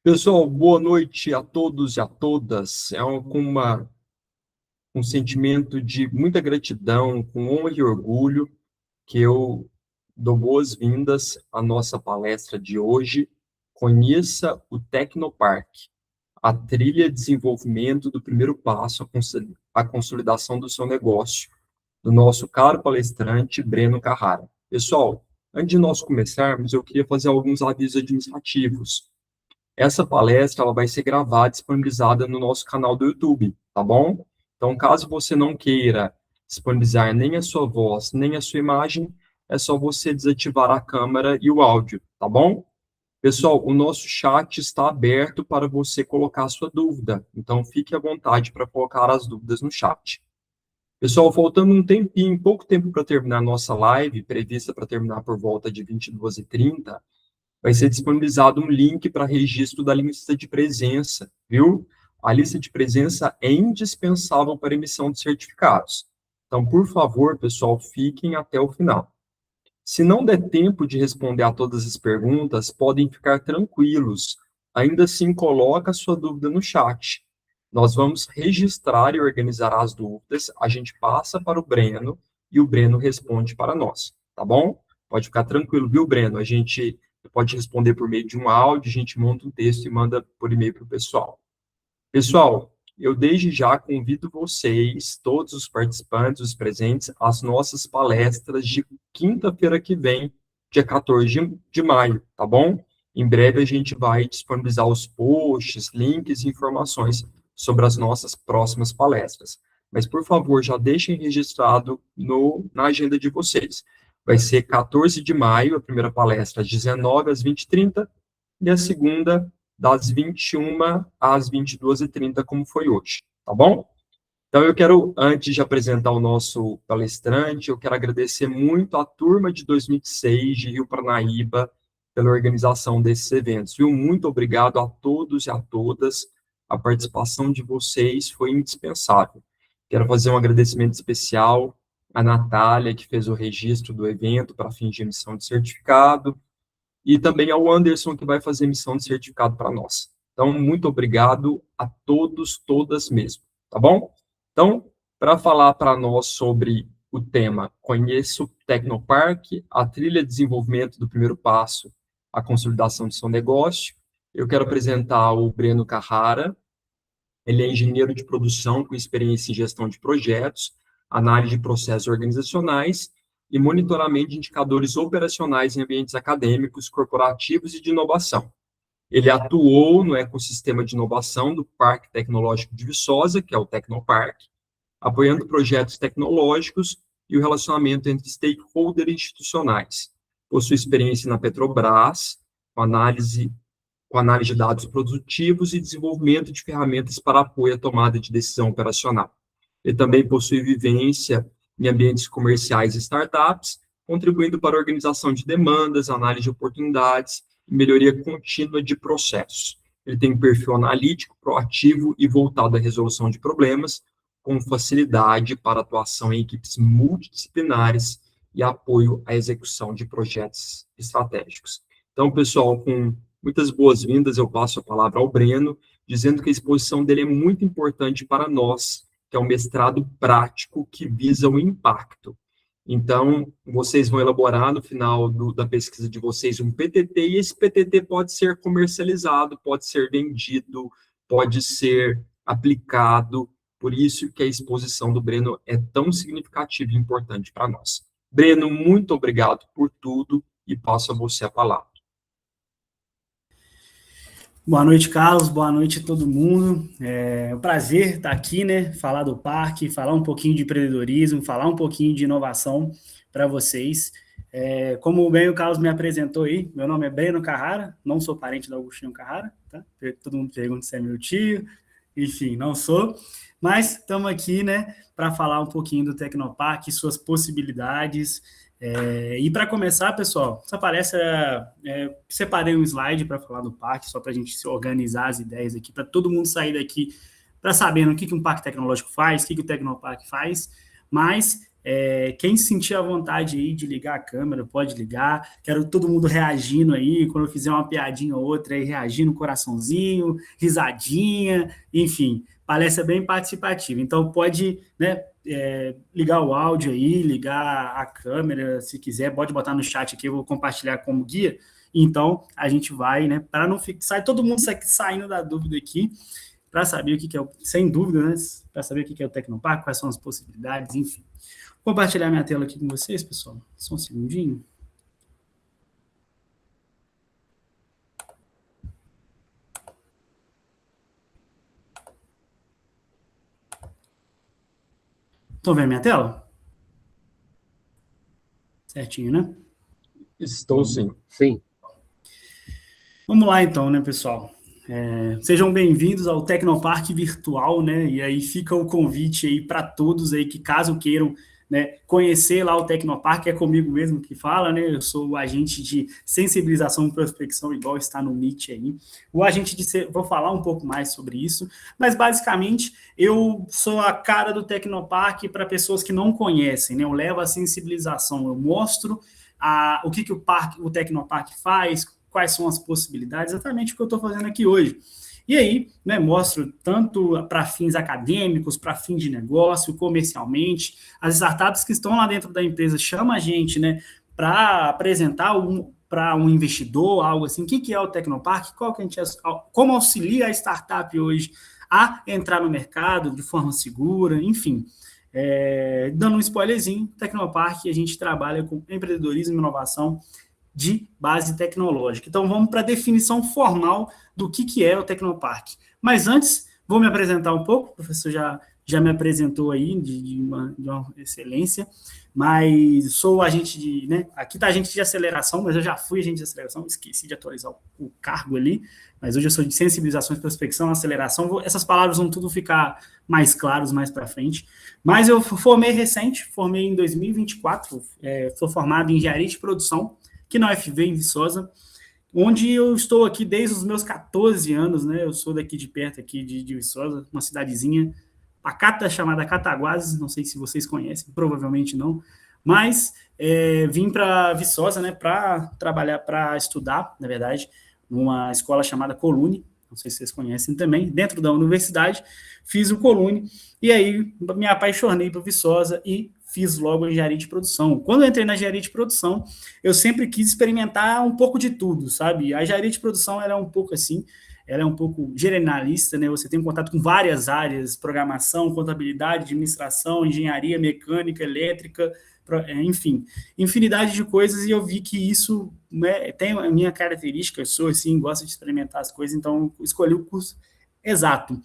Pessoal, boa noite a todos e a todas. Com um sentimento de muita gratidão, com honra e orgulho, que eu dou boas-vindas à nossa palestra de hoje. Conheça o Tecnoparque, a trilha de desenvolvimento do primeiro passo à consolidação do seu negócio, do nosso caro palestrante Breno Carrara. Pessoal, antes de nós começarmos, eu queria fazer alguns avisos administrativos. Essa palestra ela vai ser gravada e disponibilizada no nosso canal do YouTube, tá bom? Então, caso você não queira disponibilizar nem a sua voz, nem a sua imagem, é só você desativar a câmera e o áudio, tá bom? Pessoal, o nosso chat está aberto para você colocar a sua dúvida, então fique à vontade para colocar as dúvidas no chat. Pessoal, faltando um tempinho, pouco tempo para terminar a nossa live, prevista para terminar por volta de 22h30, vai ser disponibilizado um link para registro da lista de presença, viu? A lista de presença é indispensável para emissão de certificados. Então, por favor, pessoal, fiquem até o final. Se não der tempo de responder a todas as perguntas, podem ficar tranquilos. Ainda assim, coloca a sua dúvida no chat. Nós vamos registrar e organizar as dúvidas, a gente passa para o Breno e o Breno responde para nós, tá bom? Pode ficar tranquilo, viu, Breno? A gente pode responder por meio de um áudio, a gente monta um texto e manda por e-mail para o pessoal. Pessoal, eu desde já convido vocês, todos os participantes, os presentes, às nossas palestras de quinta-feira que vem, dia 14 de maio, tá bom? Em breve a gente vai disponibilizar os posts, links e informações sobre as nossas próximas palestras. Mas, por favor, já deixem registrado na agenda de vocês. Vai ser 14 de maio, a primeira palestra, às 19 às 20h30, e a segunda, das 21 às 22h30, como foi hoje, tá bom? Então, eu quero, antes de apresentar o nosso palestrante, eu quero agradecer muito à turma de 2006 de Rio Paranaíba pela organização desses eventos, viu? Muito obrigado a todos e a todas. A participação de vocês foi indispensável. Quero fazer um agradecimento especial à Natália, que fez o registro do evento para fins de emissão de certificado, e também ao Anderson, que vai fazer emissão de certificado para nós. Então, muito obrigado a todos, todas mesmo, tá bom? Então, para falar para nós sobre o tema, conheça o Tecnoparque, a trilha de desenvolvimento do primeiro passo, a consolidação do seu negócio, eu quero apresentar o Breno Carrara. Ele é engenheiro de produção com experiência em gestão de projetos, análise de processos organizacionais e monitoramento de indicadores operacionais em ambientes acadêmicos, corporativos e de inovação. Ele atuou no ecossistema de inovação do Parque Tecnológico de Viçosa, que é o Tecnoparque, apoiando projetos tecnológicos e o relacionamento entre stakeholders institucionais. Possui experiência na Petrobras, com análise de dados produtivos e desenvolvimento de ferramentas para apoio à tomada de decisão operacional. Ele também possui vivência em ambientes comerciais e startups, contribuindo para a organização de demandas, análise de oportunidades e melhoria contínua de processos. Ele tem um perfil analítico, proativo e voltado à resolução de problemas, com facilidade para atuação em equipes multidisciplinares e apoio à execução de projetos estratégicos. Então, pessoal, com muitas boas-vindas, eu passo a palavra ao Breno, dizendo que a exposição dele é muito importante para nós, que é um mestrado prático que visa o impacto. Então, vocês vão elaborar no final da pesquisa de vocês um PTT, e esse PTT pode ser comercializado, pode ser vendido, pode ser aplicado, por isso que a exposição do Breno é tão significativa e importante para nós. Breno, muito obrigado por tudo e passo a você a palavra. Boa noite, Carlos. Boa noite a todo mundo. É um prazer estar aqui, né? Falar do parque, falar um pouquinho de empreendedorismo, falar um pouquinho de inovação para vocês. Como bem o Carlos me apresentou aí, meu nome é Breno Carrara, não sou parente do Agostinho Carrara, tá? Todo mundo pergunta se é meu tio, enfim, não sou. Mas estamos aqui, né, para falar um pouquinho do Tecnoparque, suas possibilidades. E para começar, pessoal, essa palestra, separei um slide para falar do parque, só para a gente se organizar as ideias aqui, para todo mundo sair daqui para sabendo o que um parque tecnológico faz, o que o Tecnoparque faz, mas Quem sentir a vontade aí de ligar a câmera, pode ligar. Quero todo mundo reagindo aí, quando eu fizer uma piadinha ou outra, aí reagindo, coraçãozinho, risadinha, enfim, palestra bem participativa. Então, pode, né, ligar o áudio aí, ligar a câmera, se quiser, pode botar no chat aqui, eu vou compartilhar como guia. Então, a gente vai, né, para não ficar, todo mundo saindo da dúvida aqui, para saber o que é, sem dúvida, né, para saber o que é o Tecnopark, quais são as possibilidades, enfim. Vou compartilhar minha tela aqui com vocês, pessoal. Só um segundinho. Estão vendo minha tela? Certinho, né? Estou sim. Sim. Vamos lá então, né, pessoal? Sejam bem-vindos ao Tecnopark Virtual, né? E aí fica o convite aí para todos aí que caso queiram, né, conhecer lá o Tecnopark, é comigo mesmo que fala, né? Eu sou o agente de sensibilização e prospecção, igual está no Meet aí. Vou falar um pouco mais sobre isso, mas basicamente eu sou a cara do Tecnopark para pessoas que não conhecem, né? Eu levo a sensibilização, eu mostro o que o Tecnopark faz, quais são as possibilidades, exatamente o que eu estou fazendo aqui hoje. E aí, né, mostro tanto para fins acadêmicos, para fins de negócio, comercialmente, as startups que estão lá dentro da empresa chamam a gente, né, para apresentar para um investidor, algo assim, o que é o Tecnopark, como auxilia a startup hoje a entrar no mercado de forma segura, enfim. Dando um spoilerzinho, Tecnopark, a gente trabalha com empreendedorismo e inovação de base tecnológica. Então, vamos para a definição formal do que é o Tecnopark. Mas antes, vou me apresentar um pouco, o professor já me apresentou aí, de uma excelência, mas sou agente de, né, aqui está agente de aceleração, mas eu já fui agente de aceleração, esqueci de atualizar o cargo ali, mas hoje eu sou de sensibilização e prospecção, aceleração, essas palavras vão tudo ficar mais claros mais para frente, mas eu formei em 2024, sou formado em engenharia de produção, aqui na UFV, em Viçosa, onde eu estou aqui desde os meus 14 anos, né? Eu sou daqui de perto, aqui de Viçosa, uma cidadezinha pacata chamada Cataguases, não sei se vocês conhecem, provavelmente não, mas vim para Viçosa, né, para trabalhar, para estudar, na verdade, numa escola chamada Colune, não sei se vocês conhecem também, dentro da universidade, fiz o Colune, e aí me apaixonei por Viçosa e fiz logo a engenharia de produção. Quando eu entrei na engenharia de produção, eu sempre quis experimentar um pouco de tudo, sabe? A engenharia de produção ela é um pouco assim, ela é um pouco generalista, né? Você tem contato com várias áreas, programação, contabilidade, administração, engenharia, mecânica, elétrica, enfim, infinidade de coisas, e eu vi que isso, né, tem a minha característica, eu sou assim, gosto de experimentar as coisas, então eu escolhi o curso exato.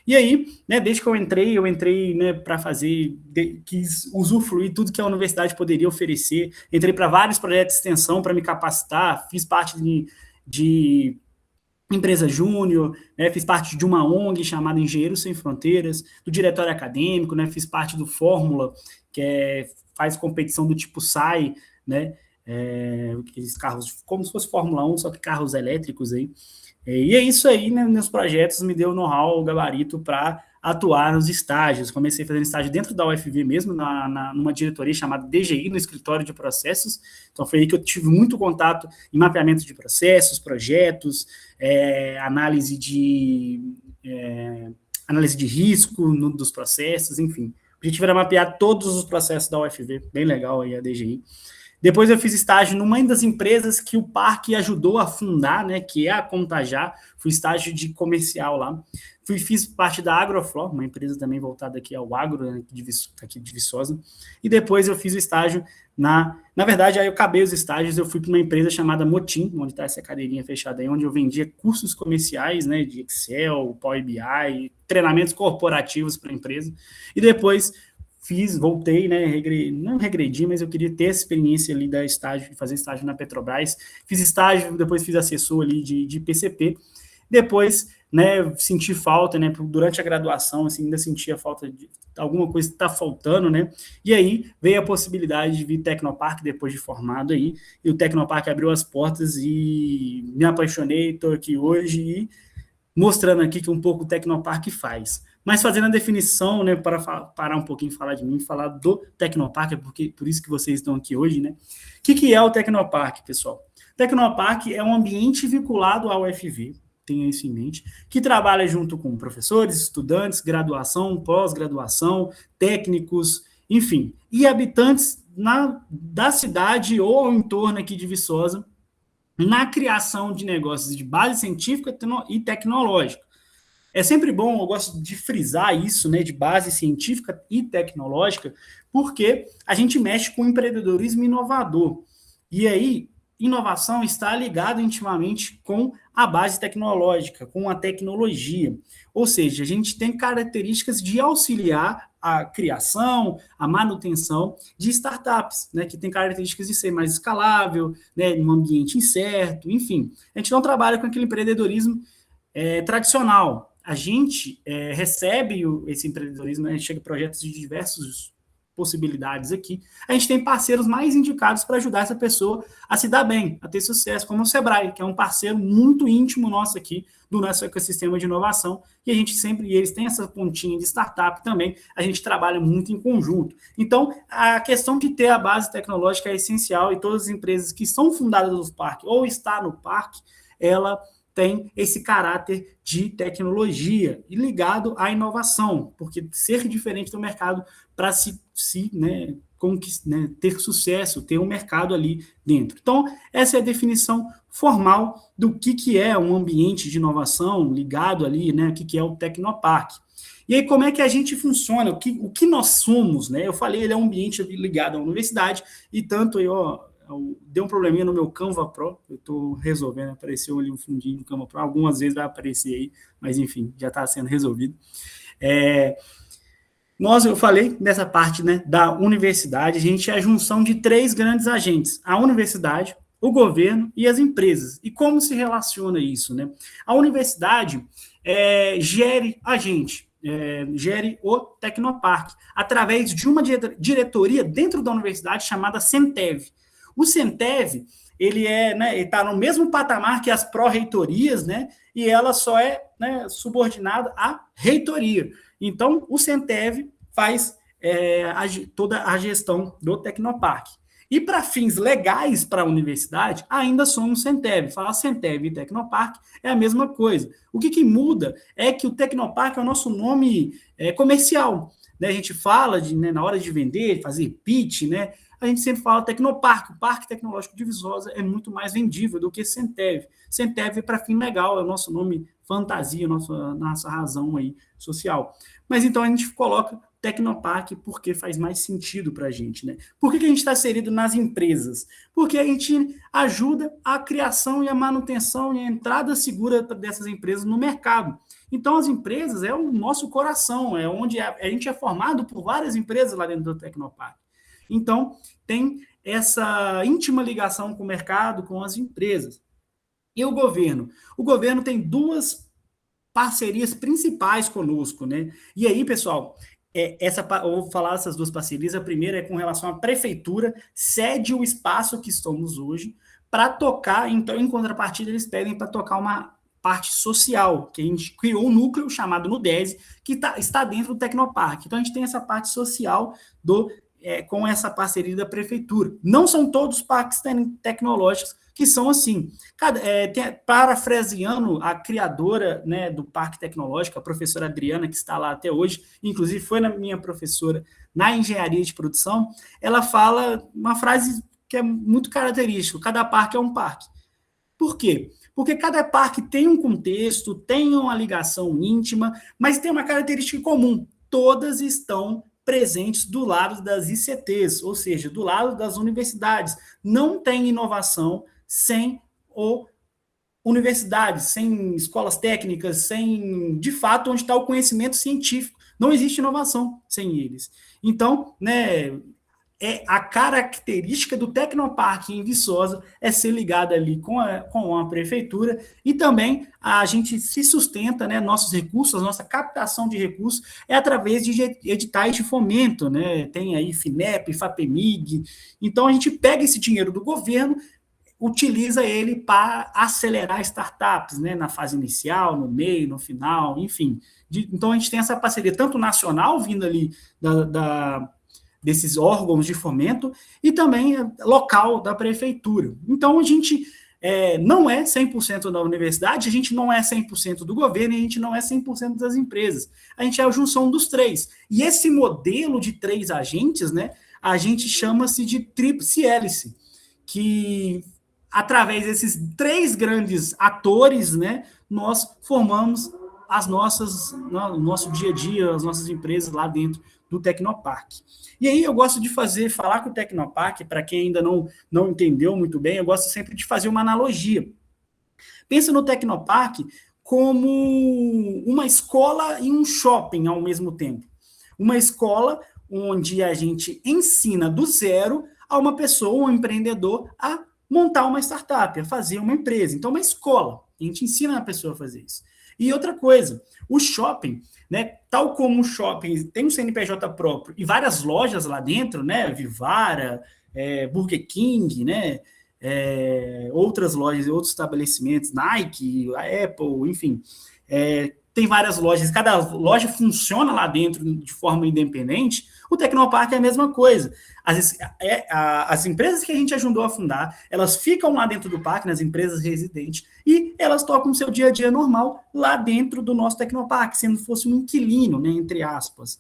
E aí, né, desde que eu entrei, né, para fazer, quis usufruir tudo que a universidade poderia oferecer, entrei para vários projetos de extensão para me capacitar, fiz parte de empresa júnior, né, fiz parte de uma ONG chamada Engenheiros Sem Fronteiras, do diretório acadêmico, né, fiz parte do Fórmula, que faz competição do tipo SAI, né, aqueles carros, como se fosse Fórmula 1, só que carros elétricos aí. E é isso aí, né, meus projetos me deu know-how, o gabarito para atuar nos estágios. Comecei fazendo estágio dentro da UFV mesmo, numa diretoria chamada DGI, no escritório de processos. Então foi aí que eu tive muito contato em mapeamento de processos, projetos, análise de risco dos processos, enfim. O objetivo era mapear todos os processos da UFV, bem legal aí a DGI. Depois eu fiz estágio numa das empresas que o Parque ajudou a fundar, né, que é a Contajar, fui estágio de comercial lá. Fiz parte da Agroflor, uma empresa também voltada aqui ao agro, né, aqui de Viçosa. E depois eu fiz o estágio na verdade, aí eu acabei os estágios, eu fui para uma empresa chamada Motim, onde está essa cadeirinha fechada aí, onde eu vendia cursos comerciais, né, de Excel, Power BI, treinamentos corporativos para a empresa. E depois voltei, né, não regredi, mas eu queria ter essa experiência ali de fazer estágio na Petrobras, fiz estágio, depois fiz assessor ali de PCP, depois, né, senti falta, né, durante a graduação, assim, ainda sentia falta de alguma coisa que está faltando, né, e aí veio a possibilidade de vir Tecnopark depois de formado aí, e o Tecnopark abriu as portas e me apaixonei, estou aqui hoje e mostrando aqui que um pouco o Tecnopark faz. Mas fazendo a definição, né, para parar um pouquinho, falar de mim, falar do Tecnopark, por isso que vocês estão aqui hoje, né? O que é o Tecnopark, pessoal? O Tecnopark é um ambiente vinculado ao UFV, tenha isso em mente, que trabalha junto com professores, estudantes, graduação, pós-graduação, técnicos, enfim, e habitantes da cidade ou ao entorno aqui de Viçosa, na criação de negócios de base científica e tecnológica. É sempre bom, eu gosto de frisar isso, né, de base científica e tecnológica, porque a gente mexe com empreendedorismo inovador. E aí, inovação está ligada intimamente com a base tecnológica, com a tecnologia. Ou seja, a gente tem características de auxiliar a criação, a manutenção de startups, né, que tem características de ser mais escalável, né, em um ambiente incerto, enfim. A gente não trabalha com aquele empreendedorismo tradicional. A gente recebe esse empreendedorismo, né, chega projetos de diversas possibilidades aqui. A gente tem parceiros mais indicados para ajudar essa pessoa a se dar bem, a ter sucesso, como o Sebrae, que é um parceiro muito íntimo nosso aqui, do nosso ecossistema de inovação, e a gente sempre, e eles têm essa pontinha de startup também, a gente trabalha muito em conjunto. Então, a questão de ter a base tecnológica é essencial, e todas as empresas que são fundadas no parque, ou está no parque, ela tem esse caráter de tecnologia e ligado à inovação, porque ser diferente do mercado para né, ter sucesso, ter um mercado ali dentro. Então, essa é a definição formal do que é um ambiente de inovação ligado ali, né, o que é o Tecnopark. E aí, como é que a gente funciona? O que nós somos, né? Eu falei, ele é um ambiente ligado à universidade, e tanto aí, deu um probleminha no meu Canva Pro, eu estou resolvendo, apareceu ali um fundinho do Canva Pro, algumas vezes vai aparecer aí, mas enfim, já está sendo resolvido. Eu falei nessa parte, né, da universidade, a gente é a junção de 3 grandes agentes, a universidade, o governo e as empresas. E como se relaciona isso, né? A universidade gere a gente, gere o Tecnopark, através de uma diretoria dentro da universidade chamada Centev. O Centev, ele está no mesmo patamar que as pró-reitorias, né? E ela só é, né, subordinada à reitoria. Então, o Centev faz toda a gestão do Tecnopark. E para fins legais para a universidade, ainda somos Centev. Falar Centev e Tecnopark é a mesma coisa. O que muda é que o Tecnopark é o nosso nome comercial. Né? A gente fala na hora de vender, fazer pitch, né? A gente sempre fala Tecnopark, o Parque Tecnológico de Viçosa é muito mais vendível do que Centev. Centev é para fim legal, é o nosso nome fantasia, nossa razão aí social. Mas então a gente coloca Tecnopark porque faz mais sentido para a gente, né? Por que a gente está inserido nas empresas? Porque a gente ajuda a criação e a manutenção e a entrada segura dessas empresas no mercado. Então, as empresas é o nosso coração, é onde a gente é formado por várias empresas lá dentro do Tecnopark. Então, tem essa íntima ligação com o mercado, com as empresas. E o governo? O governo tem 2 parcerias principais conosco, né? E aí, pessoal, eu vou falar essas 2 parcerias. A primeira é com relação à prefeitura, cede o espaço que estamos hoje para tocar, então, em contrapartida, eles pedem para tocar uma parte social, que a gente criou um núcleo chamado Nudese, que está dentro do Tecnopark. Então, a gente tem essa parte social com essa parceria da prefeitura. Não são todos os parques tecnológicos que são assim. Parafraseando a criadora, né, do Parque Tecnológico, a professora Adriana, que está lá até hoje, inclusive foi minha professora na engenharia de produção, ela fala uma frase que é muito característica: cada parque é um parque. Por quê? Porque cada parque tem um contexto, tem uma ligação íntima, mas tem uma característica comum: todas estão presentes do lado das ICTs, ou seja, do lado das universidades. Não tem inovação sem universidades, sem escolas técnicas, sem, de fato, onde está o conhecimento científico. Não existe inovação sem eles. Então, né, a característica do Tecnopark em Viçosa é ser ligada ali com a prefeitura, e também a gente se sustenta, né, nossos recursos, a nossa captação de recursos é através de editais de fomento, né, tem aí FINEP, FAPEMIG, então a gente pega esse dinheiro do governo, utiliza ele para acelerar startups, né, na fase inicial, no meio, no final, enfim. Então, a gente tem essa parceria tanto nacional, vindo ali desses órgãos de fomento, e também local da prefeitura. Então, a gente não é 100% da universidade, a gente não é 100% do governo, e a gente não é 100% das empresas. A gente é a junção dos três. E esse modelo de três agentes, né, a gente chama-se de tríplice hélice, que através desses três grandes atores, né, nós formamos o nosso dia a dia, as nossas empresas lá dentro do Tecnopark. E aí eu gosto de falar com o Tecnopark, para quem ainda não entendeu muito bem, eu gosto sempre de fazer uma analogia. Pensa no Tecnopark como uma escola e um shopping ao mesmo tempo. Uma escola onde a gente ensina do zero a uma pessoa, um empreendedor, a montar uma startup, a fazer uma empresa. Então, uma escola. A gente ensina a pessoa a fazer isso. E outra coisa, o shopping, né, tal como o shopping tem um CNPJ próprio e várias lojas lá dentro, né, Vivara, Burger King, né, outras lojas, outros estabelecimentos, Nike, a Apple, enfim, tem várias lojas, cada loja funciona lá dentro de forma independente. O Tecnopark é a mesma coisa. As empresas que a gente ajudou a fundar, elas ficam lá dentro do parque, nas empresas residentes, e elas tocam o seu dia a dia normal lá dentro do nosso Tecnopark, sendo que fosse um inquilino, né, entre aspas.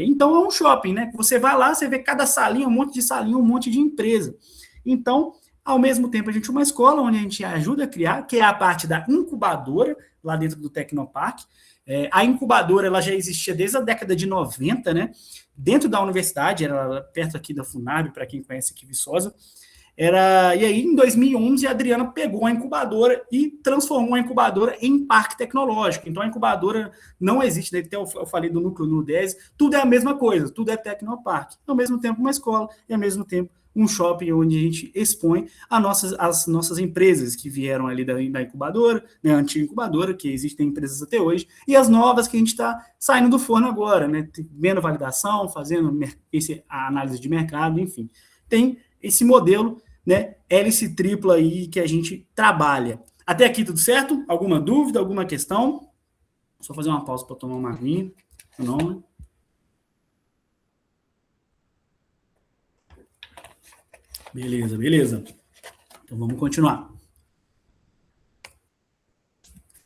Então é um shopping, né? Você vai lá, você vê cada salinha, um monte de salinha, um monte de empresa. Então, ao mesmo tempo, a gente tem uma escola onde a gente ajuda a criar, que é a parte da incubadora, lá dentro do Tecnopark. A incubadora ela já existia desde a década de 90, né? Dentro da universidade, era perto aqui da FUNAB, para quem conhece aqui Viçosa. E aí, em 2011, a Adriana pegou a incubadora e transformou a incubadora em parque tecnológico. Então, a incubadora não existe, né? Eu falei do núcleo no 10, tudo é a mesma coisa, tudo é Tecnopark. Ao mesmo tempo, uma escola e ao mesmo tempo um shopping onde a gente expõe as nossas empresas que vieram ali da incubadora, né, a antiga incubadora, que existem empresas até hoje, e as novas que a gente está saindo do forno agora, né, vendo validação, fazendo a análise de mercado, enfim. Tem esse modelo, né, hélice tripla aí que a gente trabalha. Até aqui tudo certo? Alguma dúvida, alguma questão? Só fazer uma pausa para tomar uma aguinha. Não. Beleza. Então, vamos continuar.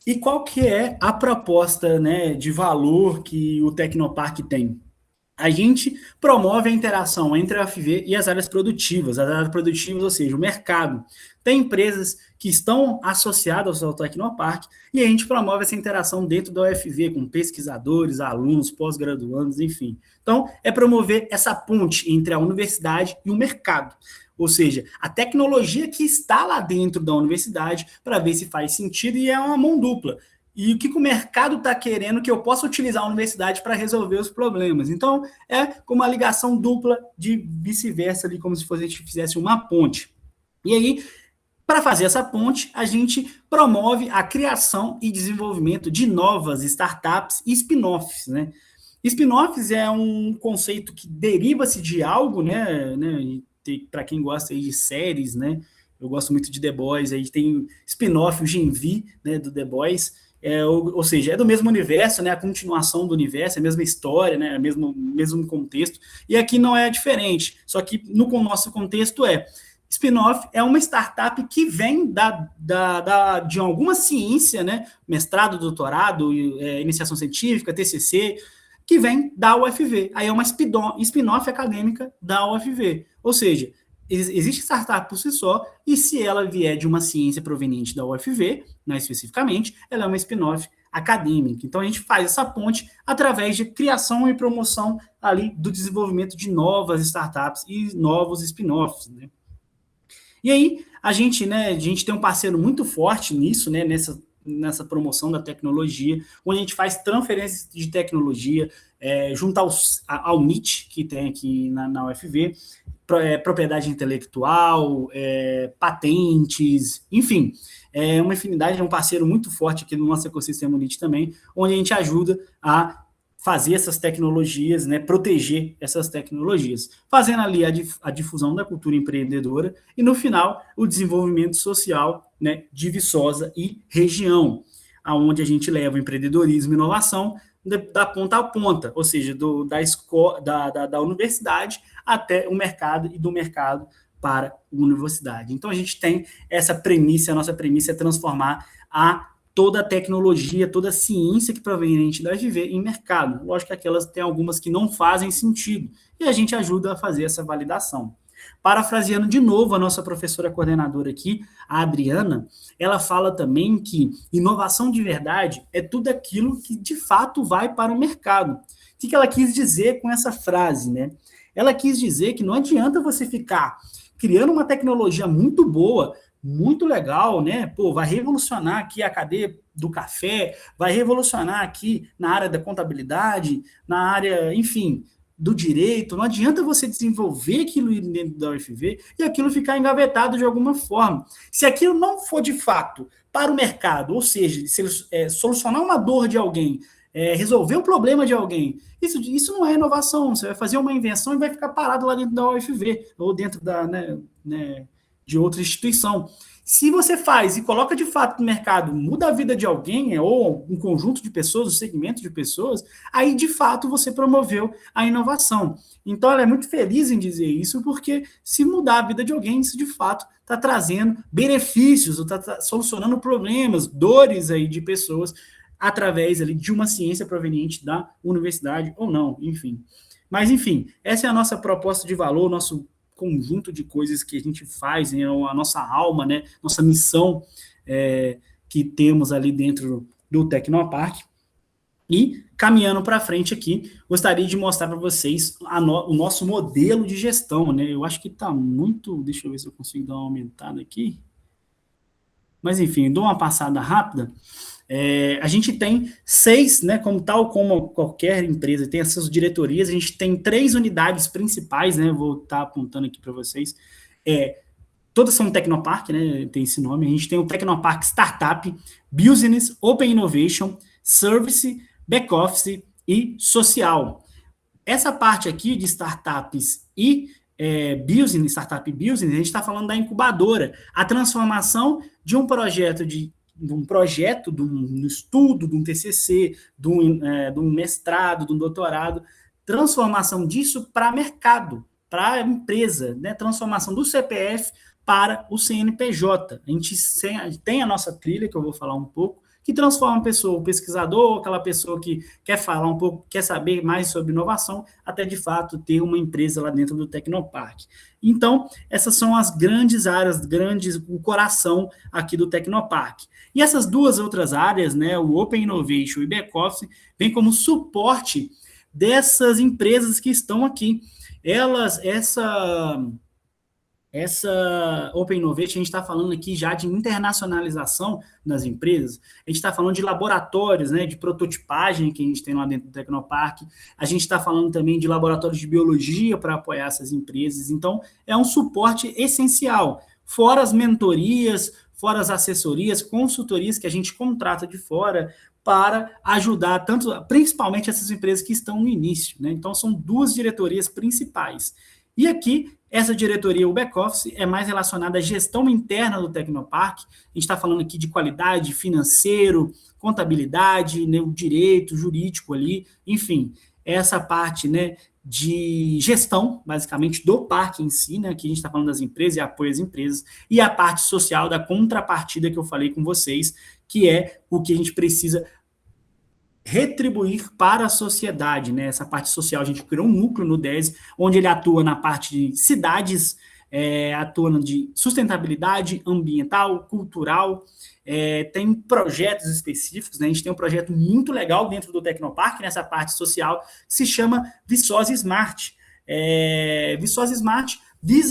E qual que é a proposta, né, de valor que o Tecnopark tem? A gente promove a interação entre a UFV e as áreas produtivas, ou seja, o mercado. Tem empresas que estão associadas ao Tecnopark e a gente promove essa interação dentro da UFV, com pesquisadores, alunos, pós-graduandos, enfim. Então, é promover essa ponte entre a universidade e o mercado. Ou seja, a tecnologia que está lá dentro da universidade para ver se faz sentido e é uma mão dupla. E o que o mercado está querendo que eu possa utilizar a universidade para resolver os problemas. Então, é como uma ligação dupla de vice-versa, ali, como se a gente fizesse uma ponte. E aí, para fazer essa ponte, a gente promove a criação e desenvolvimento de novas startups e spin-offs, né? Spin-offs é um conceito que deriva-se de algo, né, para quem gosta aí de séries, né? Eu gosto muito de The Boys, aí tem spin-off, o Gen V, né, do The Boys, ou seja, é do mesmo universo, né, a continuação do universo, é a mesma história, né, mesmo contexto, e aqui não é diferente, só que no nosso contexto spin-off é uma startup que vem de alguma ciência, né, mestrado, doutorado, iniciação científica, TCC, que vem da UFV. Aí é uma spin-off acadêmica da UFV. Ou seja, existe startup por si só, e se ela vier de uma ciência proveniente da UFV, né, especificamente, ela é uma spin-off acadêmica. Então, a gente faz essa ponte através de criação e promoção ali do desenvolvimento de novas startups e novos spin-offs, né? E aí, a gente tem um parceiro muito forte nisso, né, nessa promoção da tecnologia, onde a gente faz transferências de tecnologia, junto ao MIT, que tem aqui na UFV, propriedade intelectual, patentes, enfim, uma infinidade, é um parceiro muito forte aqui no nosso ecossistema MIT também, onde a gente ajuda a fazer essas tecnologias, né, proteger essas tecnologias, fazendo ali a difusão da cultura empreendedora e, no final, o desenvolvimento social, né, de Viçosa e região, aonde a gente leva o empreendedorismo e inovação da ponta a ponta, ou seja, da universidade até o mercado e do mercado para a universidade. Então, a gente tem essa premissa, a nossa premissa é transformar toda a tecnologia, toda a ciência que proveniente da FV em mercado. Lógico que aquelas tem algumas que não fazem sentido, e a gente ajuda a fazer essa validação. Parafraseando de novo a nossa professora coordenadora aqui, a Adriana, ela fala também que inovação de verdade é tudo aquilo que de fato vai para o mercado. O que ela quis dizer com essa frase, né? Ela quis dizer que não adianta você ficar criando uma tecnologia muito boa, muito legal, né? Pô, vai revolucionar aqui a cadeia do café, vai revolucionar aqui na área da contabilidade, na área, enfim, do direito. Não adianta você desenvolver aquilo dentro da UFV e aquilo ficar engavetado de alguma forma. Se aquilo não for de fato para o mercado, ou seja, se solucionar uma dor de alguém, resolver o problema de alguém, isso não é inovação. Você vai fazer uma invenção e vai ficar parado lá dentro da UFV ou dentro da, de outra instituição. Se você faz e coloca de fato no mercado, muda a vida de alguém, ou um conjunto de pessoas, um segmento de pessoas, aí de fato você promoveu a inovação. Então ela é muito feliz em dizer isso, porque se mudar a vida de alguém, isso de fato está trazendo benefícios, está solucionando problemas, dores aí de pessoas, através ali de uma ciência proveniente da universidade ou não, enfim. Mas, enfim, essa é a nossa proposta de valor, nosso conjunto de coisas que a gente faz, né, a nossa alma, né, nossa missão que temos ali dentro do Tecnopark. E, caminhando para frente aqui, gostaria de mostrar para vocês o nosso modelo de gestão, né? Eu acho que está muito... Deixa eu ver se eu consigo dar uma aumentada aqui. Mas, enfim, dou uma passada rápida. A gente tem 6, né, tal como qualquer empresa, tem essas diretorias, a gente tem 3 unidades principais, né, vou estar apontando aqui para vocês, todas são Tecnopark, né, tem esse nome, a gente tem o Tecnopark Startup, Business, Open Innovation, Service, Back Office e Social. Essa parte aqui de startups e business, startup business, a gente está falando da incubadora, a transformação de um projeto de um estudo, de um TCC, de um mestrado, de um doutorado, transformação disso para mercado, para a empresa, né? Transformação do CPF para o CNPJ. A gente tem a nossa trilha, que eu vou falar um pouco, que transforma a pessoa, o pesquisador, aquela pessoa que quer falar um pouco, quer saber mais sobre inovação, até de fato ter uma empresa lá dentro do Tecnopark. Então, essas são as grandes áreas, o coração aqui do Tecnopark. E essas 2 outras áreas, né, o Open Innovation e Back Office, vem como suporte dessas empresas que estão aqui. Essa Open Innovation, a gente está falando aqui já de internacionalização das empresas, a gente está falando de laboratórios, né, de prototipagem que a gente tem lá dentro do Tecnopark, a gente está falando também de laboratórios de biologia para apoiar essas empresas, então é um suporte essencial, fora as mentorias, fora as assessorias, consultorias que a gente contrata de fora para ajudar principalmente essas empresas que estão no início, né? Então são 2 diretorias principais. E aqui, essa diretoria, o back-office, é mais relacionada à gestão interna do Tecnopark. A gente está falando aqui de qualidade, financeiro, contabilidade, né, o direito, jurídico ali, enfim, essa parte, né, de gestão, basicamente, do parque em si, né, que a gente está falando das empresas e apoio às empresas, e a parte social da contrapartida que eu falei com vocês, que é o que a gente precisa retribuir para a sociedade, né? Essa parte social, a gente criou um núcleo no DES, onde ele atua na parte de cidades, atua de sustentabilidade ambiental, cultural, tem projetos específicos, né? A gente tem um projeto muito legal dentro do Tecnopark, nessa parte social, que se chama Viçosa Smart. Viçosa Smart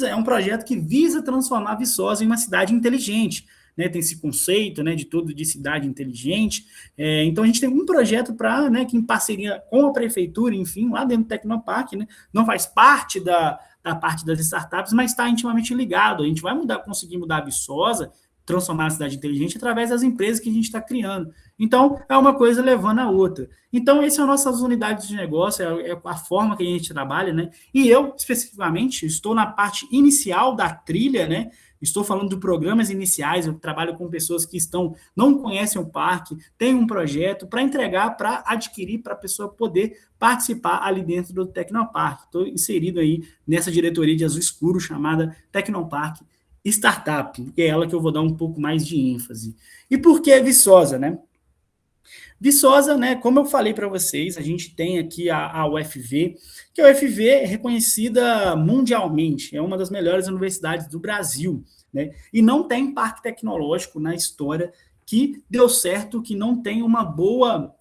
é um projeto que visa transformar Viçosa em uma cidade inteligente, né, tem esse conceito, né, de cidade inteligente. Então a gente tem um projeto para, né, que em parceria com a prefeitura, enfim, lá dentro do Tecnopark, né, não faz parte da parte das startups, mas está intimamente ligado. A gente vai conseguir mudar a Viçosa transformar a cidade inteligente através das empresas que a gente está criando. Então, é uma coisa levando a outra. Então, essas são nossas unidades de negócio, é a forma que a gente trabalha, né? E eu, especificamente, estou na parte inicial da trilha, né? Estou falando de programas iniciais, eu trabalho com pessoas que não conhecem o parque, têm um projeto para entregar, para adquirir, para a pessoa poder participar ali dentro do Tecnopark. Estou inserido aí nessa diretoria de azul escuro chamada Tecnopark Startup, e é ela que eu vou dar um pouco mais de ênfase. E por que Viçosa, né? Viçosa, né, como eu falei para vocês, a gente tem aqui a UFV, que a UFV é reconhecida mundialmente, é uma das melhores universidades do Brasil, né, e não tem parque tecnológico na história que deu certo, que não tem uma boa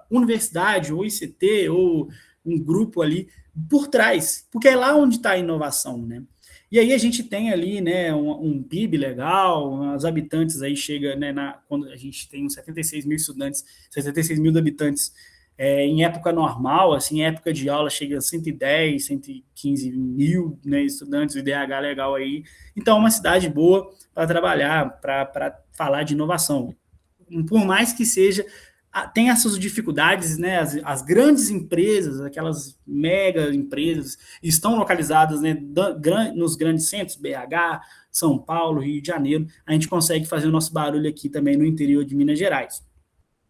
universidade, ou ICT, ou um grupo ali por trás, porque é lá onde está a inovação, né? E aí a gente tem ali, né, um PIB legal, os habitantes aí chega, né, quando a gente tem uns 76 mil estudantes, 76 mil habitantes em época normal, assim, em época de aula chega a 110, 115 mil, né, estudantes, o IDH legal aí. Então, é uma cidade boa para trabalhar, para falar de inovação. Por mais que seja tem as suas dificuldades, né? As grandes empresas, aquelas mega empresas, estão localizadas, né, nos grandes centros, BH, São Paulo, Rio de Janeiro. A gente consegue fazer o nosso barulho aqui também no interior de Minas Gerais.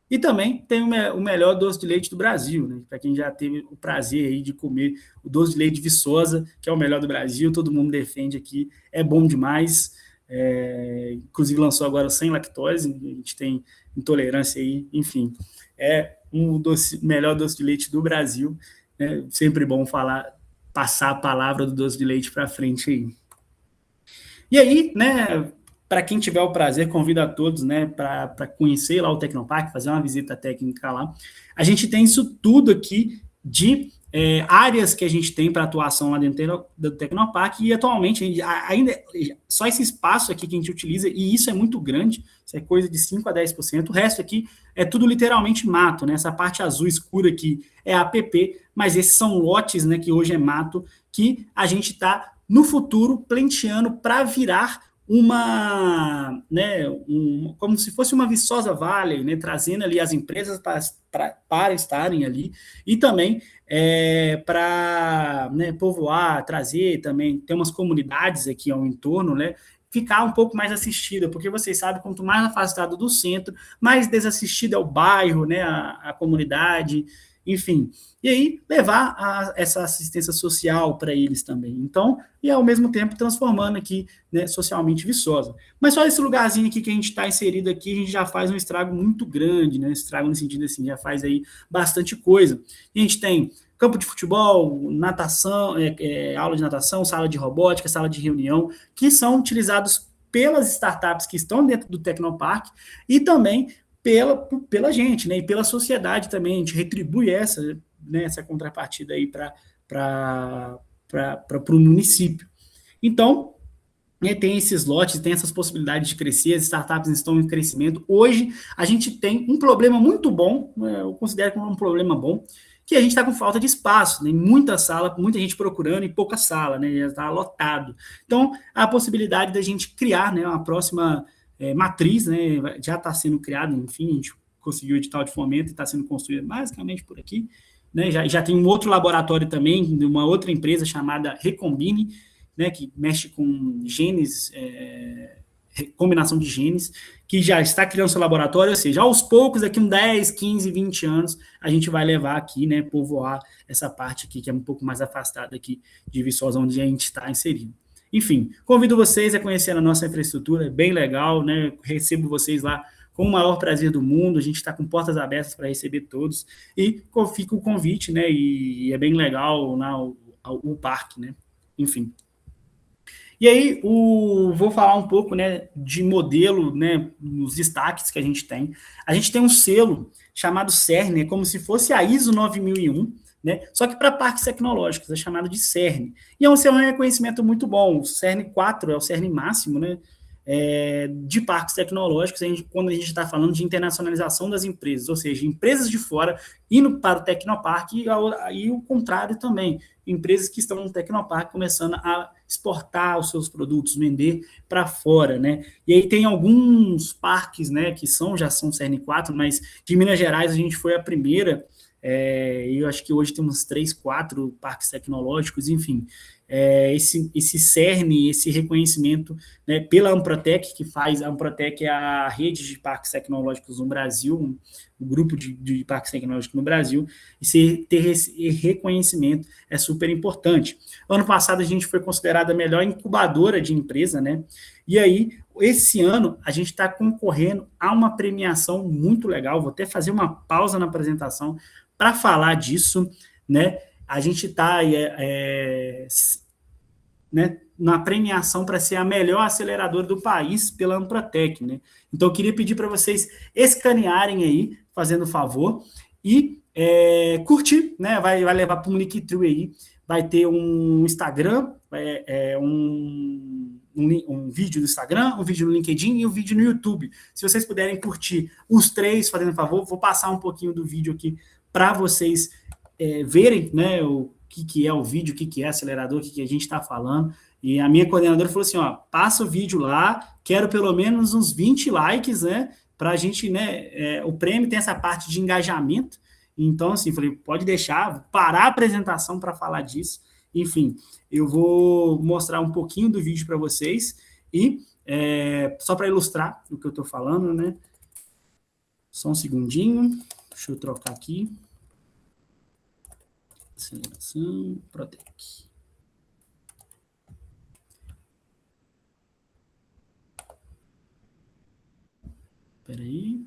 E também tem o melhor doce de leite do Brasil, né? Para quem já teve o prazer aí de comer o doce de leite de Viçosa, que é o melhor do Brasil, todo mundo defende aqui, é bom demais. Inclusive lançou agora sem lactose, a gente tem intolerância aí, enfim, é melhor doce de leite do Brasil, né? Sempre bom passar a palavra do doce de leite para frente aí. E aí, né, para quem tiver o prazer, convido a todos, né, para conhecer lá o Tecnopark, fazer uma visita técnica lá. A gente tem isso tudo aqui de áreas que a gente tem para atuação lá dentro do Tecnopark, e atualmente ainda só esse espaço aqui que a gente utiliza, e isso é muito grande, isso é coisa de 5% a 10%, o resto aqui é tudo literalmente mato, né? Essa parte azul escura aqui é APP, mas esses são lotes, né, que hoje é mato, que a gente está no futuro planteando para virar como se fosse uma Viçosa Valley, né, trazendo ali as empresas para estarem ali, e também para, né, povoar, trazer também, ter umas comunidades aqui ao entorno, né, ficar um pouco mais assistida, porque vocês sabem, quanto mais afastado do centro, mais desassistido é o bairro, né, a comunidade, enfim. E aí, levar essa assistência social para eles também. Então, e ao mesmo tempo transformando aqui, né, socialmente Viçosa. Mas só esse lugarzinho aqui que a gente está inserido aqui, a gente já faz um estrago muito grande, né? Estrago no sentido assim, já faz aí bastante coisa. A gente tem campo de futebol, natação, aula de natação, sala de robótica, sala de reunião, que são utilizados pelas startups que estão dentro do Tecnopark e também pela gente, né, e pela sociedade também. A gente retribui essa contrapartida aí para o município. Então, né, tem esses lotes, tem essas possibilidades de crescer, as startups estão em crescimento. Hoje, a gente tem um problema muito bom, eu considero como um problema bom, que a gente está com falta de espaço, né, muita sala, muita gente procurando e pouca sala, né, já está lotado. Então, a possibilidade da gente criar, né, uma próxima matriz, né, já está sendo criada, enfim, a gente conseguiu o edital de fomento e está sendo construído basicamente por aqui, né, já tem um outro laboratório também, de uma outra empresa chamada Recombine, né, que mexe com genes, combinação de genes, que já está criando seu laboratório, ou seja, aos poucos, daqui uns 10, 15, 20 anos, a gente vai levar aqui, né, povoar essa parte aqui, que é um pouco mais afastada aqui de Viçosa, onde a gente está inserido. Enfim, convido vocês a conhecer a nossa infraestrutura, é bem legal, né? Recebo vocês lá com o maior prazer do mundo, a gente está com portas abertas para receber todos, e fica o convite, né? E é bem legal lá o parque, né? Enfim. E aí, vou falar um pouco, né, de modelo, né, nos destaques que a gente tem. A gente tem um selo chamado CERN, é como se fosse a ISO 9001, né? Só que para parques tecnológicos, é chamado de CERN. E é um reconhecimento muito bom. O CERN 4 é o CERN máximo, né? de parques tecnológicos, quando a gente está falando de internacionalização das empresas, ou seja, empresas de fora indo para o Tecnoparque e o contrário também, empresas que estão no Tecnoparque começando a exportar os seus produtos, vender para fora, né? E aí tem alguns parques, né, que já são CERN4, mas de Minas Gerais a gente foi a primeira, eu acho que hoje temos 3, 4 parques tecnológicos, enfim, esse CERN, esse reconhecimento, né, pela Amprotec, a Amprotec é a rede de parques tecnológicos no Brasil, o grupo de parques tecnológicos no Brasil, e ter esse reconhecimento é super importante. Ano passado a gente foi considerada a melhor incubadora de empresa, né? E aí, esse ano, a gente está concorrendo a uma premiação muito legal, vou até fazer uma pausa na apresentação para falar disso, né? A gente está né, na premiação para ser a melhor aceleradora do país pela Amprotec, né? Então, eu queria pedir para vocês escanearem aí, fazendo favor, e curtir, né? Vai levar para um Linktree aí, vai ter um Instagram, um vídeo do Instagram, um vídeo no LinkedIn e um vídeo no YouTube. Se vocês puderem curtir os 3, fazendo favor, vou passar um pouquinho do vídeo aqui para vocês verem, né, o que é o vídeo, o que é acelerador, o que a gente está falando. E a minha coordenadora falou assim, ó, passa o vídeo lá, quero pelo menos uns 20 likes, né, para a gente, né, o prêmio tem essa parte de engajamento. Então, assim, falei, pode deixar, vou parar a apresentação para falar disso. Enfim, eu vou mostrar um pouquinho do vídeo para vocês e só para ilustrar o que eu estou falando, né? Só um segundinho, deixa eu trocar aqui. Aceleração, Protec. Espera aí.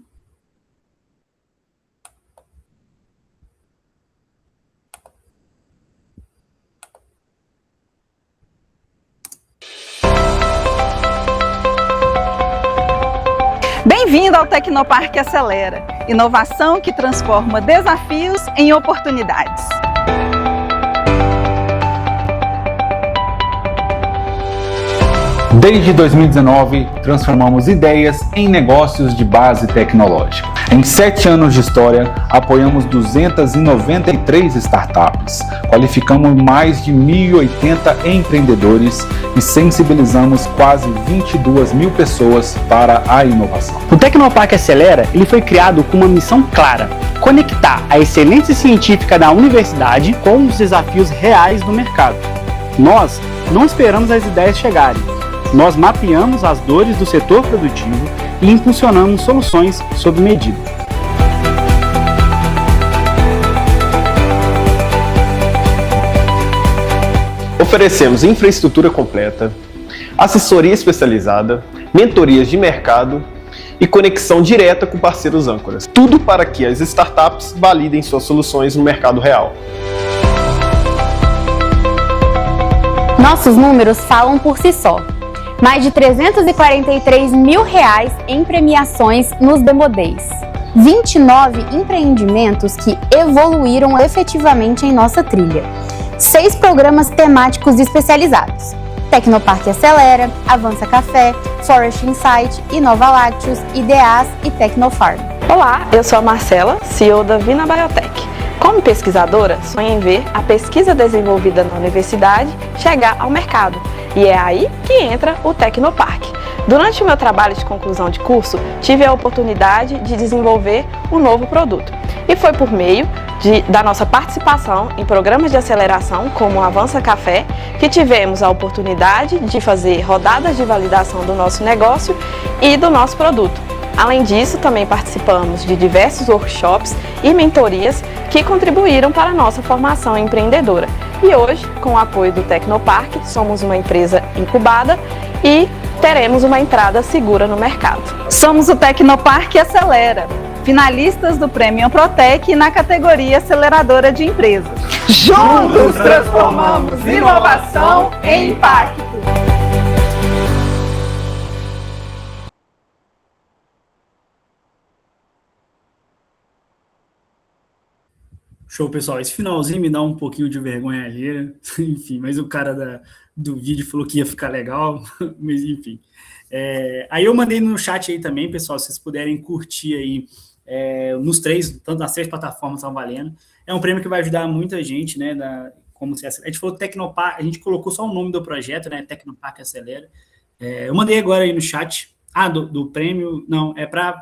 Bem-vindo ao Tecnoparque Acelera, inovação que transforma desafios em oportunidades. Desde 2019, transformamos ideias em negócios de base tecnológica. Em 7 anos de história, apoiamos 293 startups, qualificamos mais de 1.080 empreendedores e sensibilizamos quase 22 mil pessoas para a inovação. O Tecnoparque Acelera ele foi criado com uma missão clara: conectar a excelência científica da universidade com os desafios reais do mercado. Nós não esperamos as ideias chegarem. Nós mapeamos as dores do setor produtivo e impulsionamos soluções sob medida. Oferecemos infraestrutura completa, assessoria especializada, mentorias de mercado e conexão direta com parceiros âncoras. Tudo para que as startups validem suas soluções no mercado real. Nossos números falam por si só. Mais de R$343 mil em premiações nos Demo Days. 29 empreendimentos que evoluíram efetivamente em nossa trilha. 6 programas temáticos especializados: Tecnoparque Acelera, Avança Café, Forest Insight, Inova Lácteos, IDEAS e Tecnofarm. Olá, eu sou a Marcela, CEO da Vina Biotech. Como pesquisadora, sonho em ver a pesquisa desenvolvida na universidade chegar ao mercado. E é aí que entra o Tecnoparque. Durante o meu trabalho de conclusão de curso, tive a oportunidade de desenvolver um novo produto. E foi por meio da nossa participação em programas de aceleração, como o Avança Café, que tivemos a oportunidade de fazer rodadas de validação do nosso negócio e do nosso produto. Além disso, também participamos de diversos workshops e mentorias que contribuíram para a nossa formação empreendedora. E hoje, com o apoio do Tecnoparque, somos uma empresa incubada e teremos uma entrada segura no mercado. Somos o Tecnoparque Acelera, finalistas do Prêmio Amprotec na categoria Aceleradora de Empresas. Juntos transformamos inovação em impacto. Show, pessoal. Esse finalzinho me dá um pouquinho de vergonha alheia, enfim, mas o cara do vídeo falou que ia ficar legal, mas enfim. Aí eu mandei no chat aí também, pessoal, se vocês puderem curtir aí nos três, tanto nas 3 plataformas estão valendo. É um prêmio que vai ajudar muita gente, né? A gente falou Tecnopark, a gente colocou só o nome do projeto, né? Tecnopark Acelera. Eu mandei agora aí no chat. Do prêmio, não,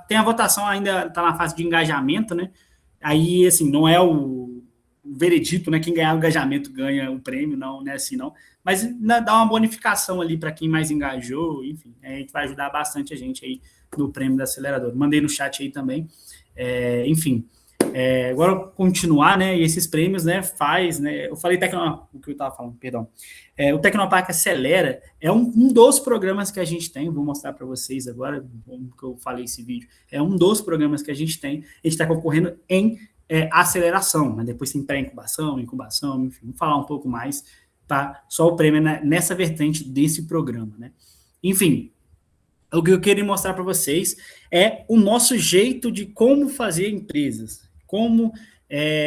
tem a votação, ainda está na fase de engajamento, né? Aí, assim, não é o veredito, né? Quem ganhar o engajamento ganha o prêmio, não é assim, não. Mas dá uma bonificação ali para quem mais engajou, enfim, a gente vai ajudar bastante a gente aí no prêmio da aceleradora. Mandei no chat aí também. Enfim, agora continuar, né? E esses prêmios, né? Né? Eu falei o que eu estava falando, perdão. O Tecnopark Acelera é um dos programas que a gente tem. Vou mostrar para vocês agora, como que eu falei esse vídeo. É um dos programas que a gente tem. A gente está concorrendo em aceleração, mas depois tem pré-incubação, incubação, enfim, vou falar um pouco mais, tá? Só o prêmio nessa vertente desse programa, né? Enfim, o que eu queria mostrar para vocês é o nosso jeito de como fazer empresas, como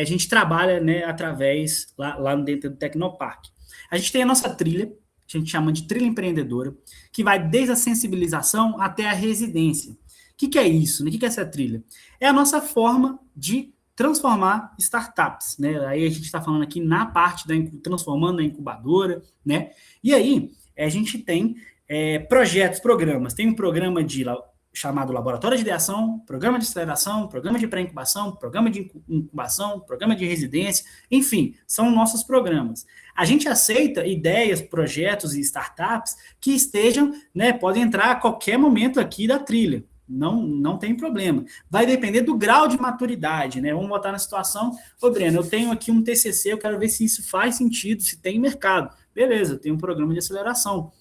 a gente trabalha, né, através, lá dentro do Tecnopark. A gente tem a nossa trilha, a gente chama de trilha empreendedora, que vai desde a sensibilização até a residência. O que é isso? Né? O que é essa trilha? É a nossa forma de transformar startups, né? Aí a gente está falando aqui na parte transformando a incubadora, né? E aí a gente tem programas. Tem um programa chamado Laboratório de Ideação, Programa de Aceleração, Programa de Pré-Incubação, Programa de Incubação, Programa de Residência, enfim, são nossos programas. A gente aceita ideias, projetos e startups que estejam, né, podem entrar a qualquer momento aqui da trilha. Não tem problema. Vai depender do grau de maturidade, né? Vamos botar na situação, Breno, eu tenho aqui um TCC, eu quero ver se isso faz sentido, se tem mercado. Beleza, eu tenho um programa de aceleração.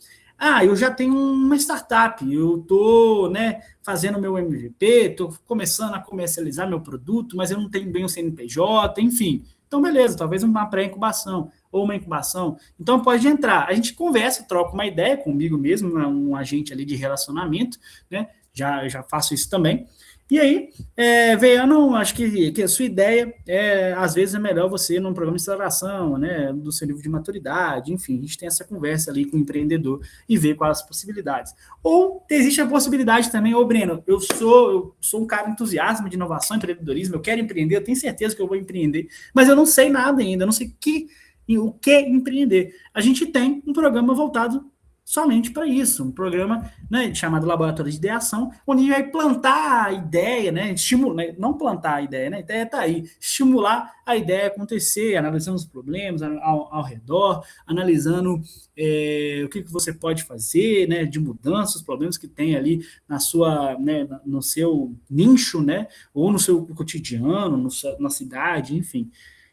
Eu já tenho uma startup, eu estou, né, fazendo meu MVP, estou começando a comercializar meu produto, mas eu não tenho bem o CNPJ, enfim. Então, beleza, talvez uma pré-incubação ou uma incubação. Então, pode entrar. A gente conversa, troca uma ideia comigo mesmo, um agente ali de relacionamento, né? Já faço isso também. E aí, Veiano, acho que a sua ideia às vezes é melhor você num programa de aceleração, né, do seu nível de maturidade, enfim, a gente tem essa conversa ali com o empreendedor e ver quais as possibilidades. Ou existe a possibilidade também, Breno, eu sou um cara entusiasta de inovação, empreendedorismo, eu quero empreender, eu tenho certeza que eu vou empreender, mas eu não sei nada ainda, eu não sei o que empreender. A gente tem um programa voltado somente para isso, um programa, né, chamado Laboratório de Ideação, onde a gente vai plantar a ideia, né, não plantar a ideia, né, a ideia está aí, estimular a ideia a acontecer, analisando os problemas ao redor, analisando o que você pode fazer, né, de mudança, os problemas que tem ali na sua, né, no seu nicho, né, ou no seu cotidiano, na cidade, enfim.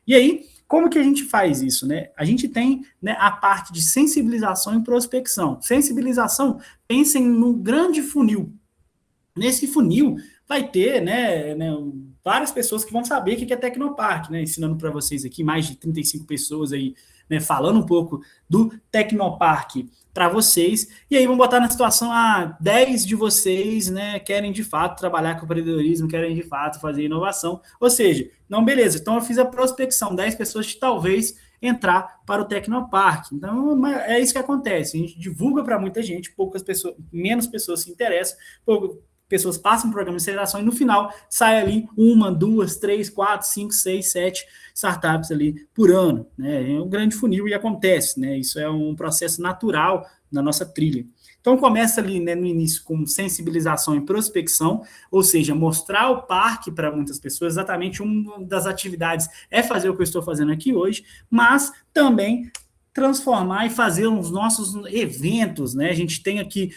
E aí, como que a gente faz isso, né? A gente tem, né, a parte de sensibilização e prospecção. Sensibilização, pensem num grande funil. Nesse funil vai ter, né, várias pessoas que vão saber o que é Tecnopark, né? Ensinando para vocês aqui, mais de 35 pessoas aí, né, falando um pouco do Tecnopark para vocês, e aí vamos botar na situação, 10 de vocês, né, querem de fato trabalhar com empreendedorismo, querem de fato fazer inovação, ou seja, não, beleza, então eu fiz a prospecção, 10 pessoas que talvez entrar para o Tecnopark, então é isso que acontece, a gente divulga para muita gente, menos pessoas se interessam, pessoas passam o programa de aceleração e no final sai ali 1, 2, 3, 4, 5, 6, 7 startups ali por ano, né? É um grande funil e acontece, né? Isso é um processo natural na nossa trilha. Então começa ali, né, no início com sensibilização e prospecção, ou seja, mostrar o parque para muitas pessoas, exatamente uma das atividades é fazer o que eu estou fazendo aqui hoje, mas também transformar e fazer os nossos eventos, né? A gente tem aqui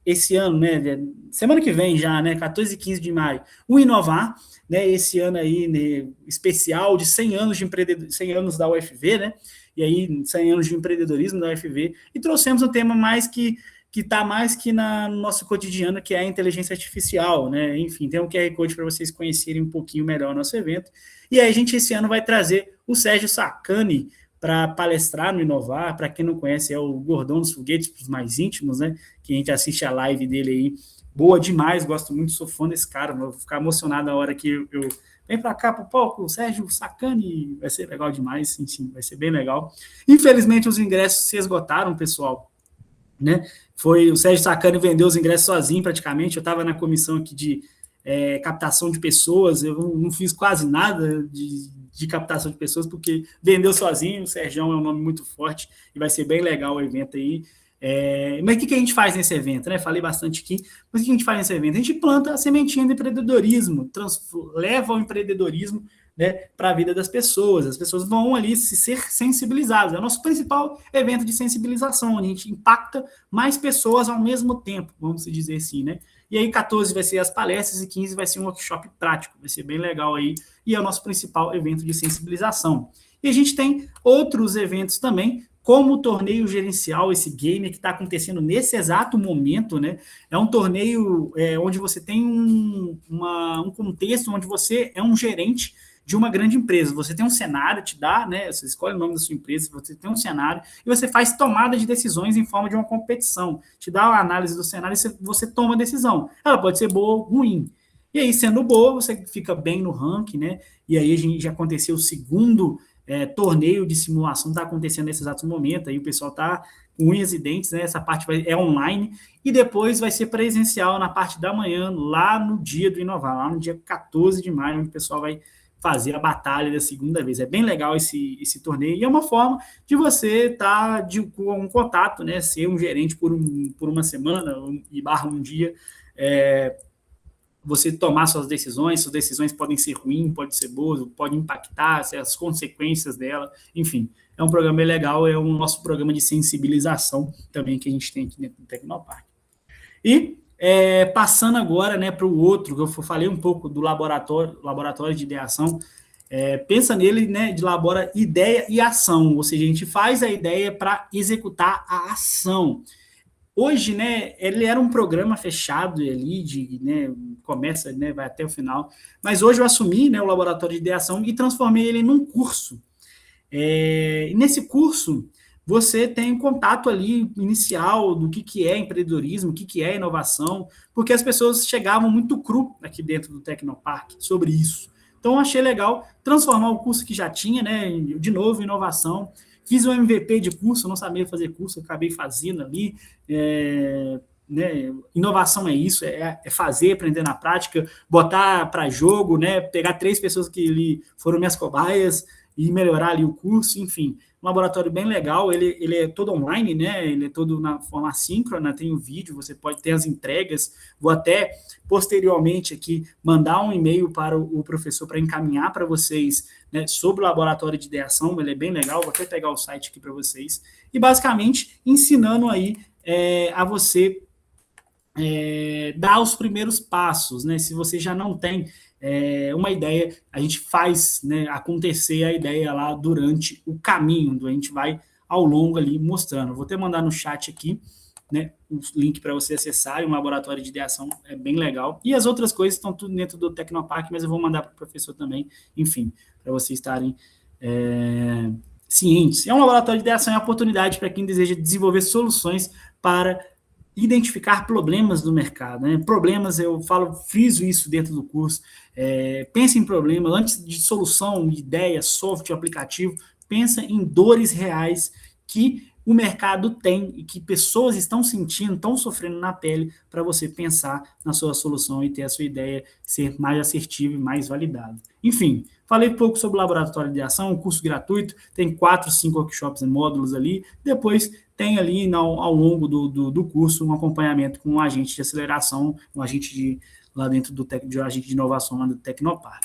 esse ano, né, semana que vem já, né, 14 e 15 de maio, o Inovar, né, esse ano aí, né, especial de 100 anos de 100 anos da UFV, né, e aí 100 anos de empreendedorismo da UFV, e trouxemos um tema mais que está mais que no nosso cotidiano, que é a inteligência artificial, né, enfim, tem um QR Code para vocês conhecerem um pouquinho melhor o nosso evento, e aí a gente esse ano vai trazer o Sérgio Sacani, para palestrar no Inovar. Para quem não conhece, é o gordão dos foguetes, para os mais íntimos, né? Que a gente assiste a live dele aí. Boa demais, gosto muito, sou fã desse cara. Vou ficar emocionado na hora que eu venho para cá, pro palco, o Sérgio Sacani. Vai ser legal demais, enfim, vai ser bem legal. Infelizmente, os ingressos se esgotaram, pessoal. né? O Sérgio Sacani vendeu os ingressos sozinho praticamente. Eu estava na comissão aqui de captação de pessoas, eu não fiz quase nada de captação de pessoas, porque vendeu sozinho. O Sérgio é um nome muito forte e vai ser bem legal o evento aí. Mas o que a gente faz nesse evento, né? Falei bastante aqui, mas o que a gente faz nesse evento? A gente planta a sementinha do empreendedorismo, leva o empreendedorismo, né, para a vida das pessoas. As pessoas vão ali ser sensibilizadas. É o nosso principal evento de sensibilização, a gente impacta mais pessoas ao mesmo tempo, vamos dizer assim, né? E aí 14 vai ser as palestras e 15 vai ser um workshop prático, vai ser bem legal aí, e é o nosso principal evento de sensibilização. E a gente tem outros eventos também, como o torneio gerencial, esse game que está acontecendo nesse exato momento, né? É um torneio onde você tem um contexto onde você é um gerente de uma grande empresa. Você tem um cenário, te dá, né? Você escolhe o nome da sua empresa, você tem um cenário e você faz tomada de decisões em forma de uma competição. Te dá uma análise do cenário e você toma a decisão. Ela pode ser boa ou ruim. E aí, sendo boa, você fica bem no ranking, né? E aí a gente já aconteceu o segundo torneio de simulação, está acontecendo nesse exato momento. Aí o pessoal está com unhas e dentes, né? Essa parte é online e depois vai ser presencial na parte da manhã, lá no dia do Inovar, lá no dia 14 de maio, onde o pessoal vai fazer a batalha da segunda vez. É bem legal esse torneio e é uma forma de você estar com um contato, né? Ser um gerente por uma semana e um dia, você tomar suas decisões podem ser ruins, podem ser boas, podem impactar as consequências dela, enfim. É um programa bem legal, é o nosso programa de sensibilização também que a gente tem aqui dentro do Tecnopark. E passando agora, né, para o outro, que eu falei um pouco do laboratório de ideação, pensa nele, né, de elabora ideia e ação, ou seja, a gente faz a ideia para executar a ação. Hoje, né, ele era um programa fechado ali, né, começa, né, vai até o final, mas hoje eu assumi, né, o laboratório de ideação e transformei ele num curso. E nesse curso, você tem contato ali inicial do que é empreendedorismo, o que é inovação, porque as pessoas chegavam muito cru aqui dentro do Tecnopark sobre isso. Então, eu achei legal transformar o curso que já tinha, né, de novo, inovação. Fiz um MVP de curso, eu não sabia fazer curso, eu acabei fazendo ali. Né, inovação é isso, é fazer, aprender na prática, botar para jogo, né, pegar 3 pessoas que ali foram minhas cobaias e melhorar ali o curso, enfim. Um laboratório bem legal, ele é todo online, né? Ele é todo na forma assíncrona, tem o vídeo, você pode ter as entregas. Vou até, posteriormente, aqui, mandar um e-mail para o professor para encaminhar para vocês, né, sobre o laboratório de ideação, ele é bem legal, vou até pegar o site aqui para vocês. E, basicamente, ensinando aí a você dar os primeiros passos, né? Se você já não tem uma ideia, a gente faz, né, acontecer a ideia lá durante o caminho, a gente vai ao longo ali mostrando. Vou até mandar no chat aqui, né, o link para você acessar, um laboratório de ideação é bem legal. E as outras coisas estão tudo dentro do Tecnopark, mas eu vou mandar para o professor também, enfim, para vocês estarem cientes. É um laboratório de ideação, é uma oportunidade para quem deseja desenvolver soluções para identificar problemas do mercado, né? Problemas, eu friso isso dentro do curso. Pensa em problemas, antes de solução, ideia, software, aplicativo, pensa em dores reais que o mercado tem e que pessoas estão sentindo, estão sofrendo na pele, para você pensar na sua solução e ter a sua ideia ser mais assertiva e mais validada. Enfim, falei um pouco sobre o laboratório de ação, um curso gratuito, tem 4, 5 workshops e módulos ali, depois tem ali ao longo do curso um acompanhamento com um agente de aceleração, um agente lá dentro de um agente de inovação lá do Tecnopark.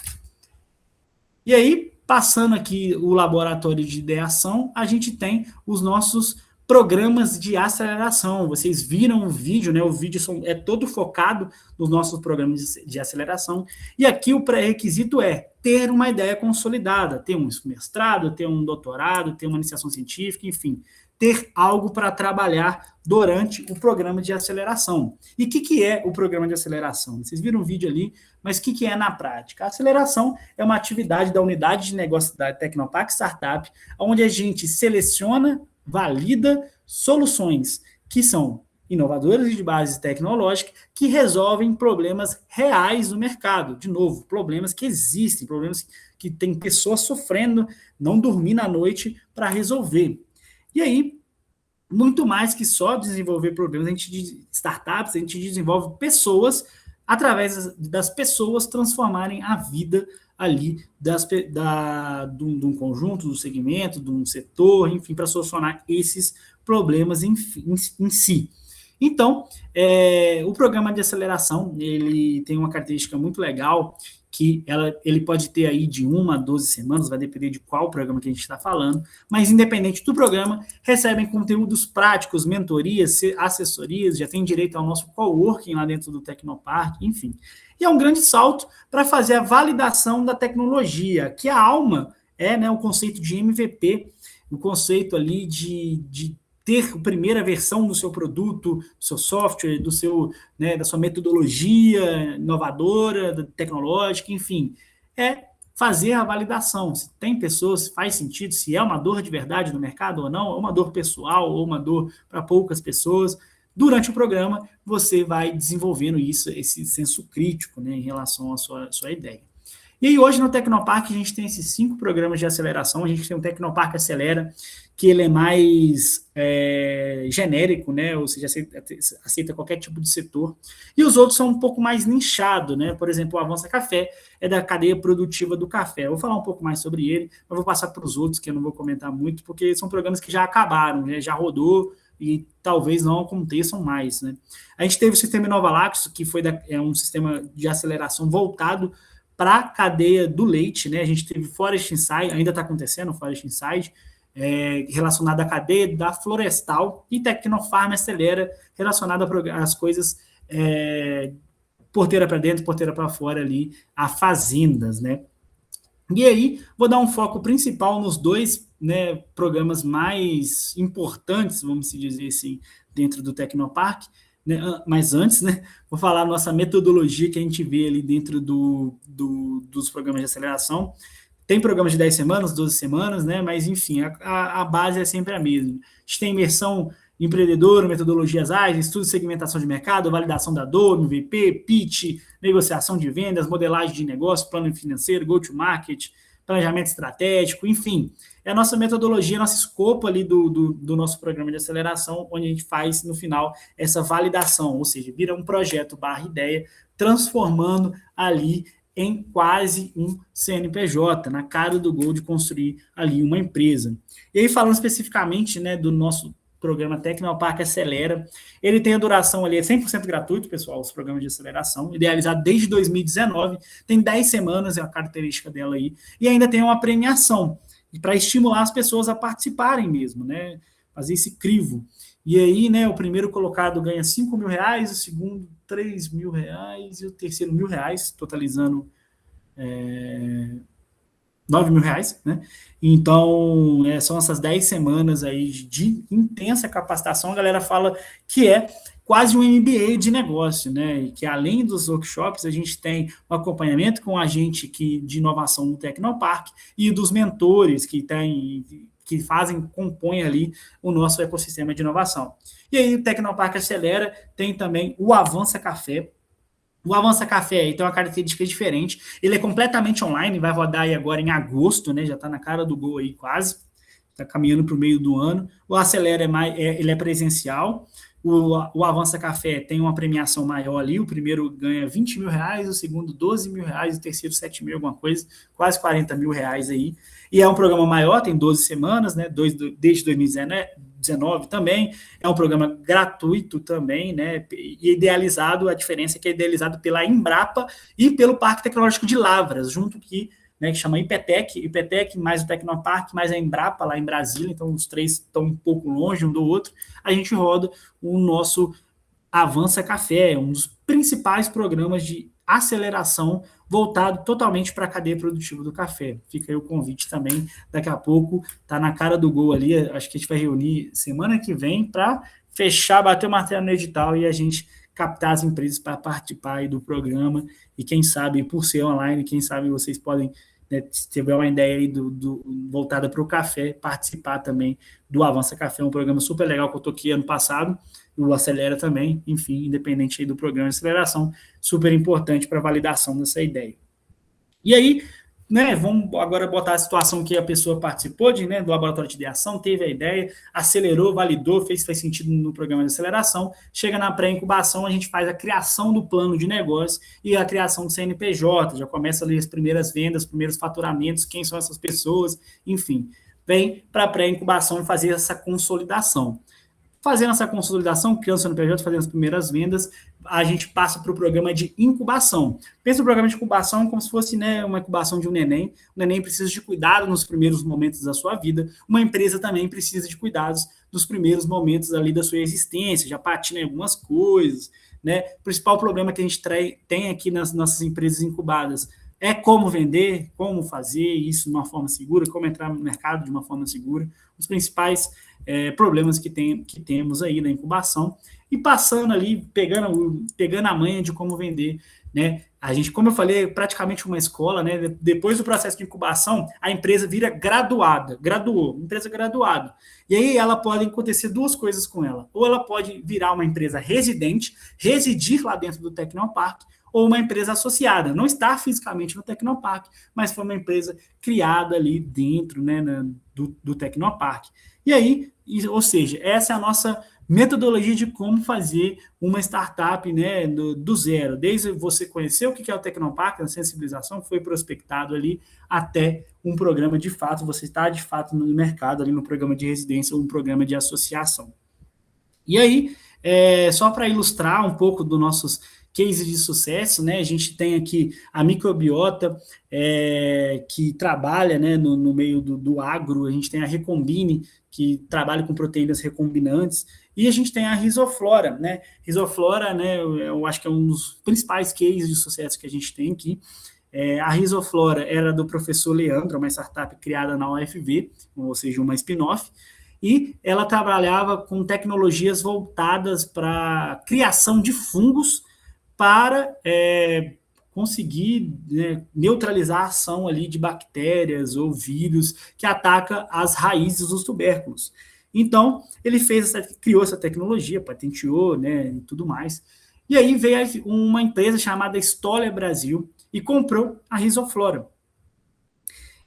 E aí, passando aqui o laboratório de ideação, a gente tem os nossos programas de aceleração. Vocês viram o vídeo, né? O vídeo é todo focado nos nossos programas de aceleração. E aqui o pré-requisito é ter uma ideia consolidada, ter um mestrado, ter um doutorado, ter uma iniciação científica, enfim, ter algo para trabalhar durante o programa de aceleração. E o que é o programa de aceleração? Vocês viram o vídeo ali, mas o que é na prática? A aceleração é uma atividade da unidade de negócio da Tecnopark Startup, onde a gente seleciona, valida soluções que são inovadoras e de base tecnológica, que resolvem problemas reais no mercado. De novo, problemas que existem, problemas que tem pessoas sofrendo, não dormir na noite para resolver. E aí, muito mais que só desenvolver problemas, startups, a gente desenvolve pessoas, através das pessoas transformarem a vida ali de um conjunto, do segmento, de um setor, enfim, para solucionar esses problemas em si. Então, o programa de aceleração, ele tem uma característica muito legal, que ele pode ter aí de 1 a 12 semanas, vai depender de qual programa que a gente está falando, mas independente do programa, recebem conteúdos práticos, mentorias, assessorias, já tem direito ao nosso coworking lá dentro do Tecnopark, enfim. E é um grande salto para fazer a validação da tecnologia, que a alma é, né, o conceito de MVP, o conceito ali de ter a primeira versão do seu produto, do seu software, da sua metodologia inovadora, tecnológica, enfim, é fazer a validação. Se tem pessoas, se faz sentido, se é uma dor de verdade no mercado ou não, ou uma dor pessoal, ou uma dor para poucas pessoas. Durante o programa, você vai desenvolvendo esse senso crítico, né, em relação à sua ideia. E aí, hoje no Tecnopark, a gente tem esses 5 programas de aceleração. A gente tem o Tecnopark Acelera, que ele é mais genérico, né? Ou seja, aceita qualquer tipo de setor. E os outros são um pouco mais nichados, né? Por exemplo, o Avança Café é da cadeia produtiva do café. Eu vou falar um pouco mais sobre ele, mas vou passar para os outros, que eu não vou comentar muito, porque são programas que já acabaram, né? Já rodou e talvez não aconteçam mais, né? A gente teve o sistema Inovalax, que é um sistema de aceleração voltado para a cadeia do leite, né? A gente teve Forest Insight, ainda está acontecendo o Forest Insight, relacionado à cadeia da Florestal, e Tecnofarm Acelera, relacionado às coisas porteira para dentro, porteira para fora ali, a fazendas, né? E aí, vou dar um foco principal nos 2, né, programas mais importantes, vamos dizer assim, dentro do Tecnopark, né? Mas antes, né, vou falar a nossa metodologia que a gente vê ali dentro dos programas de aceleração. Tem programas de 10 semanas, 12 semanas, né? Mas, enfim, a base é sempre a mesma. A gente tem imersão empreendedora, metodologias ágeis, estudo de segmentação de mercado, validação da dor, MVP, pitch, negociação de vendas, modelagem de negócio, plano financeiro, go-to-market, planejamento estratégico, enfim. É a nossa metodologia, nosso escopo ali do nosso programa de aceleração, onde a gente faz, no final, essa validação, ou seja, vira um projeto /ideia, transformando ali em quase um CNPJ, na cara do gol de construir ali uma empresa. E aí, falando especificamente, né, do nosso programa Tecnopark Acelera, ele tem a duração ali, é 100% gratuito, pessoal, os programas de aceleração, idealizado desde 2019, tem 10 semanas, é a característica dela aí, e ainda tem uma premiação, para estimular as pessoas a participarem mesmo, né, fazer esse crivo. E aí, né, o primeiro colocado ganha R$5.000, o segundo R$3.000 e o terceiro R$1.000, totalizando R$9.000, né? Então, são essas 10 semanas aí de intensa capacitação. A galera fala que é quase um MBA de negócio, né? E que além dos workshops, a gente tem um acompanhamento com a gente de inovação no Tecnopark e dos mentores que compõem ali o nosso ecossistema de inovação. E aí o Tecnopark Acelera tem também o Avança Café. O Avança Café tem uma característica diferente, ele é completamente online, vai rodar aí agora em agosto, né? Já está na cara do gol aí quase, está caminhando para o meio do ano. O Acelera ele é presencial. O Avança Café tem uma premiação maior ali, o primeiro ganha R$20.000, o segundo R$12.000, o terceiro R$7.000, alguma coisa, quase R$40.000 aí. E é um programa maior, tem 12 semanas, né? Desde 2019 também. É um programa gratuito também, né? E idealizado, a diferença é que é idealizado pela Embrapa e pelo Parque Tecnológico de Lavras, junto que chama IPTEC, mais o Tecnopark, mais a Embrapa lá em Brasília, então os 3 estão um pouco longe um do outro. A gente roda o nosso Avança Café, um dos principais programas de aceleração voltado totalmente para a cadeia produtiva do café. Fica aí o convite também, daqui a pouco tá na cara do gol ali, acho que a gente vai reunir semana que vem para fechar, bater o martelo no edital e a gente captar as empresas para participar aí do programa, e quem sabe, por ser online, quem sabe vocês podem, né, se tiver uma ideia aí voltada para o café, participar também do Avança Café, um programa super legal que eu toquei ano passado, o Acelera também, enfim, independente aí do programa de aceleração, super importante para a validação dessa ideia. E aí, né, vamos agora botar a situação que a pessoa participou do laboratório de ideação, teve a ideia, acelerou, validou, fez sentido no programa de aceleração, chega na pré-incubação, a gente faz a criação do plano de negócio e a criação do CNPJ, já começa ali as primeiras vendas, os primeiros faturamentos, quem são essas pessoas, enfim, vem para a pré-incubação e fazer essa consolidação. Fazendo essa consolidação, criando o CNPJ, fazendo as primeiras vendas, a gente passa para o programa de incubação. Pensa no programa de incubação como se fosse, né, uma incubação de um neném. O neném precisa de cuidado nos primeiros momentos da sua vida. Uma empresa também precisa de cuidados nos primeiros momentos ali da sua existência, já patina em algumas coisas, né? O principal problema que a gente tem aqui nas nossas empresas incubadas é como vender, como fazer isso de uma forma segura, como entrar no mercado de uma forma segura. Os principais problemas que temos aí na incubação, e passando ali, pegando a manha de como vender, né? A gente, como eu falei, é praticamente uma escola, né? Depois do processo de incubação, a empresa vira empresa graduada. E aí ela pode acontecer duas coisas com ela. Ou ela pode virar uma empresa residente, residir lá dentro do Tecnopark, ou uma empresa associada, não está fisicamente no Tecnopark, mas foi uma empresa criada ali dentro, né, do Tecnopark. E aí, ou seja, essa é a nossa metodologia de como fazer uma startup, né, do zero, desde você conhecer o que é o Tecnopark, a sensibilização foi prospectado ali, até um programa de fato, você está de fato no mercado ali no programa de residência ou um programa de associação. E aí, só para ilustrar um pouco dos nossos cases de sucesso, né? A gente tem aqui a microbiota, que trabalha, né, no meio do agro, a gente tem a Recombine, que trabalha com proteínas recombinantes, e a gente tem a Risoflora, né? Risoflora, né, eu acho que é um dos principais cases de sucesso que a gente tem aqui. A Risoflora era do professor Leandro, uma startup criada na UFV, ou seja, uma spin-off, e ela trabalhava com tecnologias voltadas para a criação de fungos para conseguir, né, neutralizar a ação ali de bactérias ou vírus que ataca as raízes dos tubérculos. Então, ele criou essa tecnologia, patenteou, né, e tudo mais. E aí veio uma empresa chamada Stoller Brasil e comprou a Risoflora.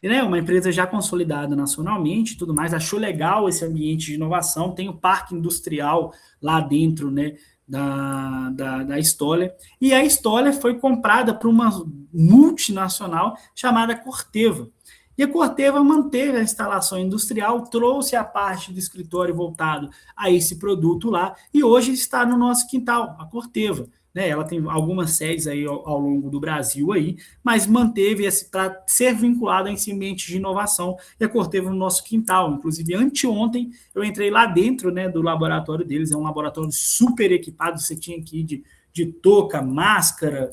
E, né, uma empresa já consolidada nacionalmente, tudo mais, achou legal esse ambiente de inovação, tem o parque industrial lá dentro, né, da Stoller, e a Stoller foi comprada por uma multinacional chamada Corteva. E a Corteva manteve a instalação industrial, trouxe a parte do escritório voltado a esse produto lá, e hoje está no nosso quintal, a Corteva. Né, ela tem algumas sedes aí ao longo do Brasil aí, mas manteve para ser vinculada a esse ambiente de inovação e a Corteva no nosso quintal. Inclusive, anteontem eu entrei lá dentro, né, do laboratório deles, é um laboratório super equipado, você tinha aqui de touca, máscara,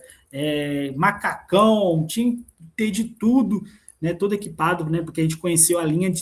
macacão, tinha que ter de tudo, né, todo equipado, né, porque a gente conheceu a linha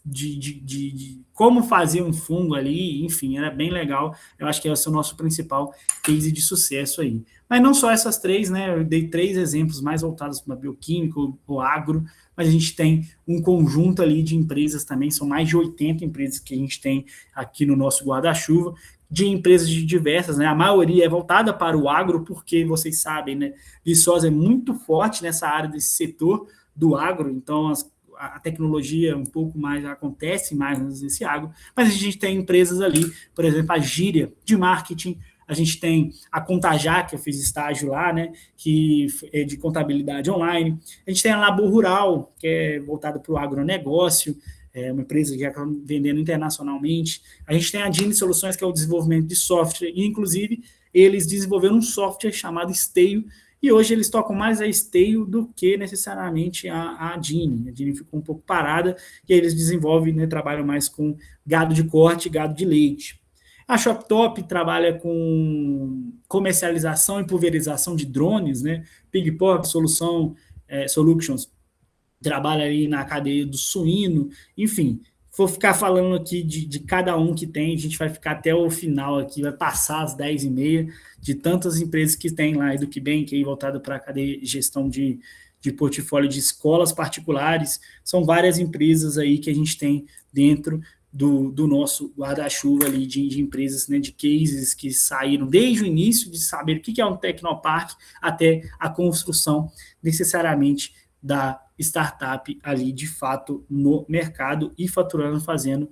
de como fazer um fungo ali, enfim, era bem legal. Eu acho que esse é o nosso principal case de sucesso aí. Mas não só essas três, né? Eu dei 3 exemplos mais voltados para bioquímica ou agro, mas a gente tem um conjunto ali de empresas também, são mais de 80 empresas que a gente tem aqui no nosso guarda-chuva, de empresas diversas, né? A maioria é voltada para o agro, porque vocês sabem, né? Viçosa é muito forte nessa área desse setor do agro, então a tecnologia um pouco mais acontece mais nesse agro, mas a gente tem empresas ali, por exemplo, a Gíria de marketing, a gente tem a Contajar, que eu fiz estágio lá, né, que é de contabilidade online, a gente tem a Labor Rural, que é voltada para o agronegócio, é uma empresa que está vendendo internacionalmente, a gente tem a Dini Soluções, que é o desenvolvimento de software, e inclusive eles desenvolveram um software chamado Esteio, e hoje eles tocam mais a Esteio do que necessariamente a Dini. A Dini ficou um pouco parada, e aí eles desenvolvem, né, trabalham mais com gado de corte e gado de leite. A ShopTop trabalha com comercialização e pulverização de drones, né? Pigpop Solutions trabalha aí na cadeia do suíno, enfim. Vou ficar falando aqui de cada um que tem, a gente vai ficar até o final aqui, vai passar as 10h30 de tantas empresas que tem lá, EducBank, aí voltado para a cadeia de gestão de portfólio de escolas particulares, são várias empresas aí que a gente tem dentro do nosso guarda-chuva ali de empresas, né, de cases que saíram desde o início de saber o que é um Tecnopark até a construção necessariamente da startup ali, de fato, no mercado e faturando, fazendo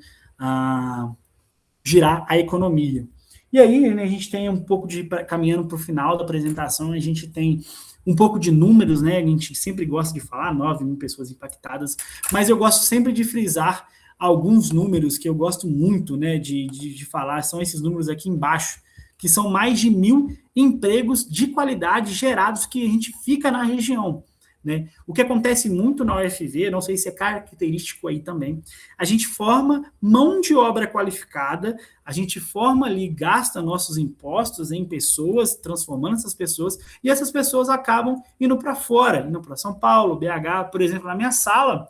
girar a economia. E aí, né, a gente tem um pouco caminhando para o final da apresentação, a gente tem um pouco de números, né? A gente sempre gosta de falar, 9 mil pessoas impactadas, mas eu gosto sempre de frisar alguns números que eu gosto muito, né, de falar, são esses números aqui embaixo, que são mais de 1.000 empregos de qualidade gerados que a gente fica na região. Né? O que acontece muito na UFV, não sei se é característico aí também, a gente forma mão de obra qualificada, a gente forma ali, gasta nossos impostos em pessoas, transformando essas pessoas, e essas pessoas acabam indo para fora, indo para São Paulo, BH, por exemplo, na minha sala,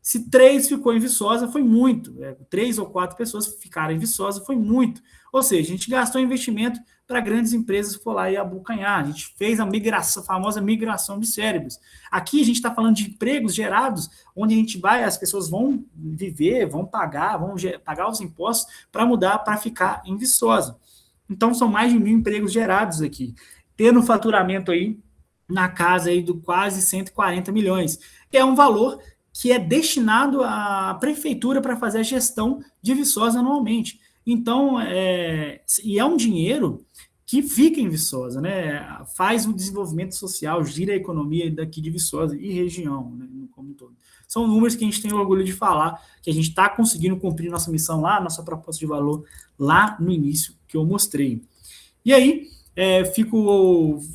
se 3 ficou em Viçosa, foi muito. 3 ou 4 pessoas ficaram em Viçosa, foi muito. Ou seja, a gente gastou investimento para grandes empresas que foram lá e abocanhar. A gente fez a migração, a famosa migração de cérebros. Aqui a gente está falando de empregos gerados, onde a gente vai, as pessoas vão viver, vão pagar os impostos para mudar, para ficar em Viçosa. Então, são mais de 1.000 empregos gerados aqui. Tendo um faturamento aí na casa aí do quase 140 milhões, que é um valor que é destinado à prefeitura para fazer a gestão de Viçosa anualmente. Então, e é um dinheiro que fica em Viçosa, né? Faz o desenvolvimento social, gira a economia daqui de Viçosa e região, né? Como um todo. São números que a gente tem orgulho de falar, que a gente está conseguindo cumprir nossa missão lá, nossa proposta de valor lá no início que eu mostrei. E aí,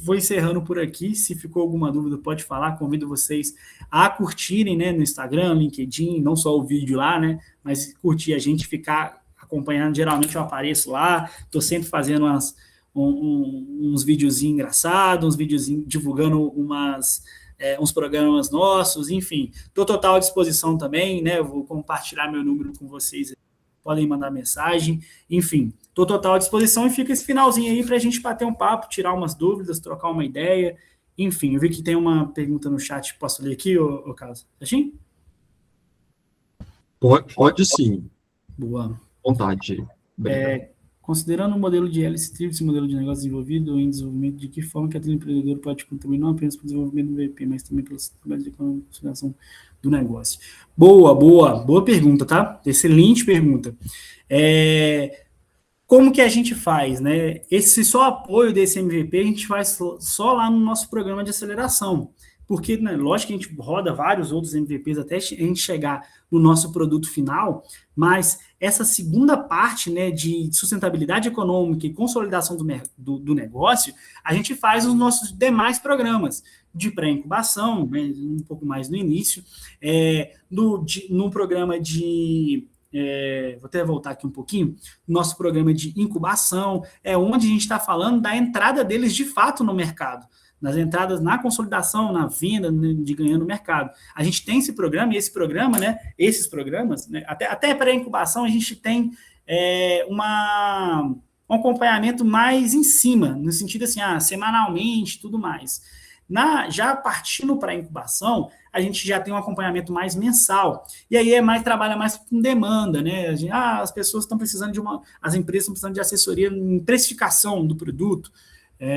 vou encerrando por aqui. Se ficou alguma dúvida, pode falar. Convido vocês a curtirem, né, no Instagram, LinkedIn, não só o vídeo lá, né, mas curtir a gente, ficar acompanhando. Geralmente eu apareço lá, estou sempre fazendo uns videozinhos engraçados, uns videozinhos divulgando uns programas nossos, enfim. Estou total à disposição também, né, eu vou compartilhar meu número com vocês, podem mandar mensagem, enfim. Estou total à disposição e fica esse finalzinho aí para a gente bater um papo, tirar umas dúvidas, trocar uma ideia. Enfim, eu vi que tem uma pergunta no chat, posso ler aqui, ô Carlos? Certinho? Pode sim. Boa. Vontade. Considerando o modelo de hélice tríplice, modelo de negócio desenvolvido em desenvolvimento, de que forma que a empreendedor pode contribuir não apenas para o desenvolvimento do MVP, mas também para os trabalhos de consolidação do negócio? Boa pergunta, tá? Excelente pergunta. Como que a gente faz, né? Esse só apoio desse MVP a gente faz só lá no nosso programa de aceleração, porque, né, lógico que a gente roda vários outros MVPs até a gente chegar no nosso produto final, mas essa segunda parte, né, de sustentabilidade econômica e consolidação do negócio, a gente faz nos nossos demais programas de pré-incubação, né, um pouco mais no início, no programa de... vou até voltar aqui um pouquinho, nosso programa de incubação, onde a gente está falando da entrada deles de fato no mercado, nas entradas na consolidação, na venda, de ganhando no mercado. A gente tem esse programa, e esse programa, né, esses programas, né, até para a incubação, a gente tem um acompanhamento mais em cima, no sentido assim, semanalmente, tudo mais. Já partindo para a incubação, a gente já tem um acompanhamento mais mensal. E aí trabalha mais com demanda, né? As pessoas estão precisando as empresas estão precisando de assessoria em precificação do produto,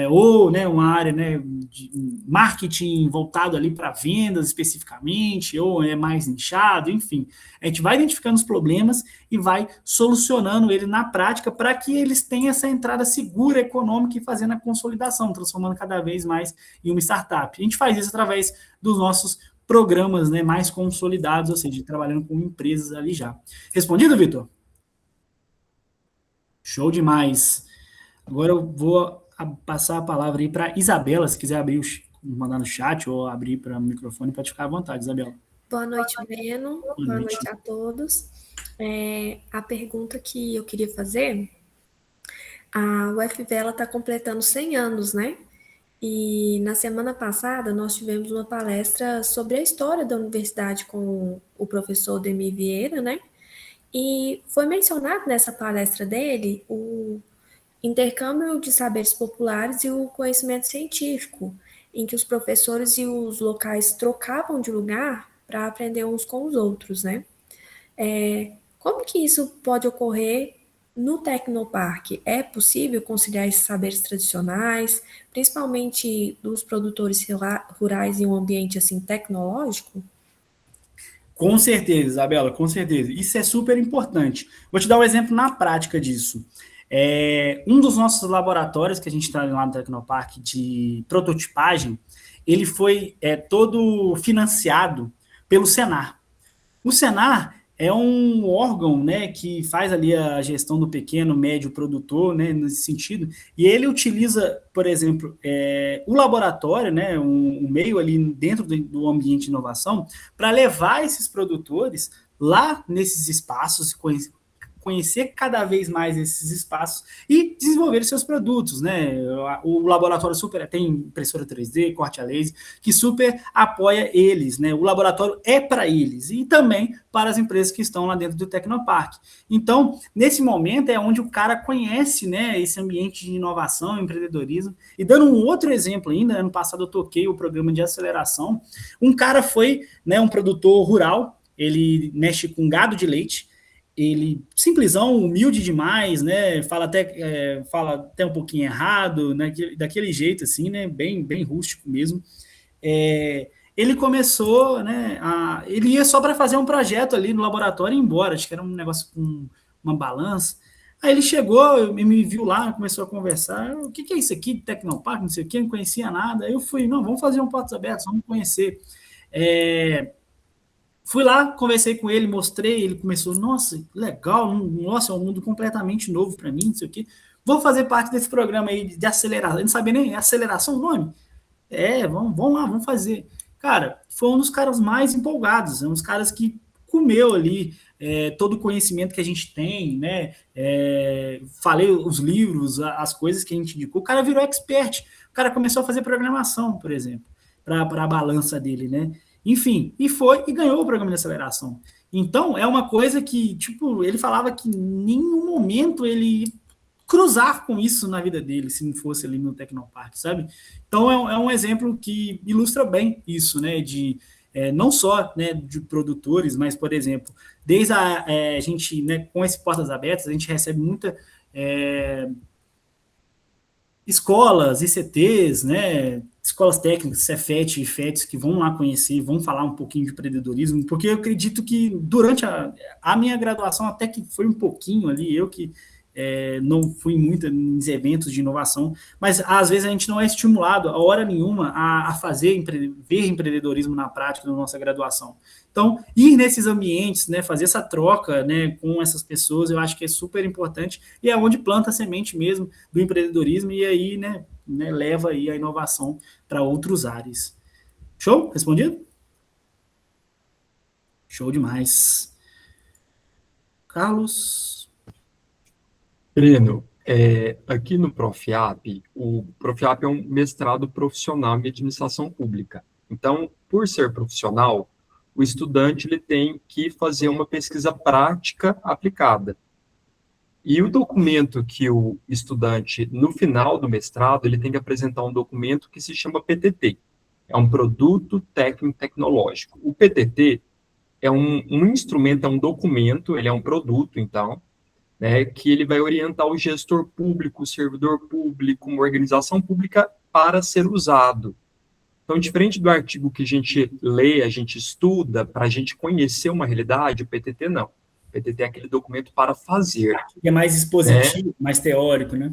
ou, né, uma área, né, de marketing voltado ali para vendas especificamente, ou é mais nichado, enfim. A gente vai identificando os problemas e vai solucionando ele na prática para que eles tenham essa entrada segura, econômica e fazendo a consolidação, transformando cada vez mais em uma startup. A gente faz isso através dos nossos programas, né, mais consolidados, ou seja, trabalhando com empresas ali já. Respondido, Vitor? Show demais. Agora eu vou passar a palavra aí para Isabela, se quiser mandar no chat ou abrir para o microfone, pode ficar à vontade, Isabela. Boa noite, Breno. Boa noite a todos. A pergunta que eu queria fazer, a UFV está completando 100 anos, né? E na semana passada nós tivemos uma palestra sobre a história da universidade com o professor Demir Vieira, né? E foi mencionado nessa palestra dele o intercâmbio de saberes populares e o conhecimento científico, em que os professores e os locais trocavam de lugar para aprender uns com os outros, né? Como que isso pode ocorrer no Tecnoparque é possível conciliar esses saberes tradicionais, principalmente dos produtores rurais em um ambiente assim tecnológico? Com certeza, Isabela, com certeza. Isso é super importante. Vou te dar um exemplo na prática disso. Um dos nossos laboratórios que a gente está lá no Tecnoparque de prototipagem, ele foi todo financiado pelo Senar. O Senar é um órgão, né, que faz ali a gestão do pequeno, médio produtor, né, nesse sentido, e ele utiliza, por exemplo, o laboratório, né, um meio ali dentro do ambiente de inovação, para levar esses produtores lá nesses espaços, conhecer cada vez mais esses espaços e desenvolver seus produtos, né? O laboratório super tem impressora 3D, corte a laser, que super apoia eles, né? O laboratório é para eles e também para as empresas que estão lá dentro do Tecnoparque. Então, nesse momento é onde o cara conhece, né, esse ambiente de inovação, empreendedorismo. E dando um outro exemplo ainda, ano passado eu toquei o programa de aceleração. Um cara foi, né, um produtor rural, ele mexe com gado de leite. Ele simplesão, humilde demais, né? Fala até um pouquinho errado, né? Daquele jeito assim, né? Bem rústico mesmo. Ele começou, né? Ele ia só para fazer um projeto ali no laboratório e ir embora. Acho que era um negócio com uma balança. Aí ele chegou, me viu lá, começou a conversar. O que é isso aqui, Tecnoparque, não sei o que, não conhecia nada. Aí eu fui, não, vamos fazer um Portas Abertas, vamos conhecer. Fui lá, conversei com ele, mostrei, ele começou, nossa, legal, nossa, é um mundo completamente novo para mim, não sei o quê. Vou fazer parte desse programa aí de aceleração. Eu não sabia nem aceleração o nome? Vamos lá, vamos fazer. Cara, foi um dos caras mais empolgados, um dos caras que comeu ali todo o conhecimento que a gente tem, né? Falei os livros, as coisas que a gente indicou. O cara virou expert. O cara começou a fazer programação, por exemplo, para a balança dele, né? Enfim, e foi e ganhou o programa de aceleração. Então, é uma coisa que, tipo, ele falava que em nenhum momento ele ia cruzar com isso na vida dele, se não fosse ali no Tecnoparque, sabe? Então, é um exemplo que ilustra bem isso, né? Não só, né, de produtores, mas, por exemplo, desde a gente, né, com esse Portas Abertas, a gente recebe muita escolas, ICTs, né, escolas técnicas, Cefet, IFETs, que vão lá conhecer, vão falar um pouquinho de empreendedorismo, porque eu acredito que durante a minha graduação, até que foi um pouquinho ali, eu que não fui muito nos eventos de inovação, mas às vezes a gente não é estimulado a hora nenhuma a ver empreendedorismo na prática na nossa graduação. Então, ir nesses ambientes, né, fazer essa troca, né, com essas pessoas, eu acho que é super importante e é onde planta a semente mesmo do empreendedorismo e aí, né, leva aí a inovação para outros áreas. Show? Respondido? Show demais. Carlos? Breno, aqui no Profiap, o Profiap é um mestrado profissional em administração pública. Então, por ser profissional, o estudante ele tem que fazer uma pesquisa prática aplicada. E o documento que o estudante, no final do mestrado, ele tem que apresentar um documento que se chama PTT. É um produto técnico-tecnológico. O PTT é um instrumento, é um documento, ele é um produto, então, né, que ele vai orientar o gestor público, o servidor público, uma organização pública para ser usado. Então, diferente do artigo que a gente lê, a gente estuda, para a gente conhecer uma realidade, o PTT não. O PTT é aquele documento para fazer. É mais expositivo, mais teórico, né?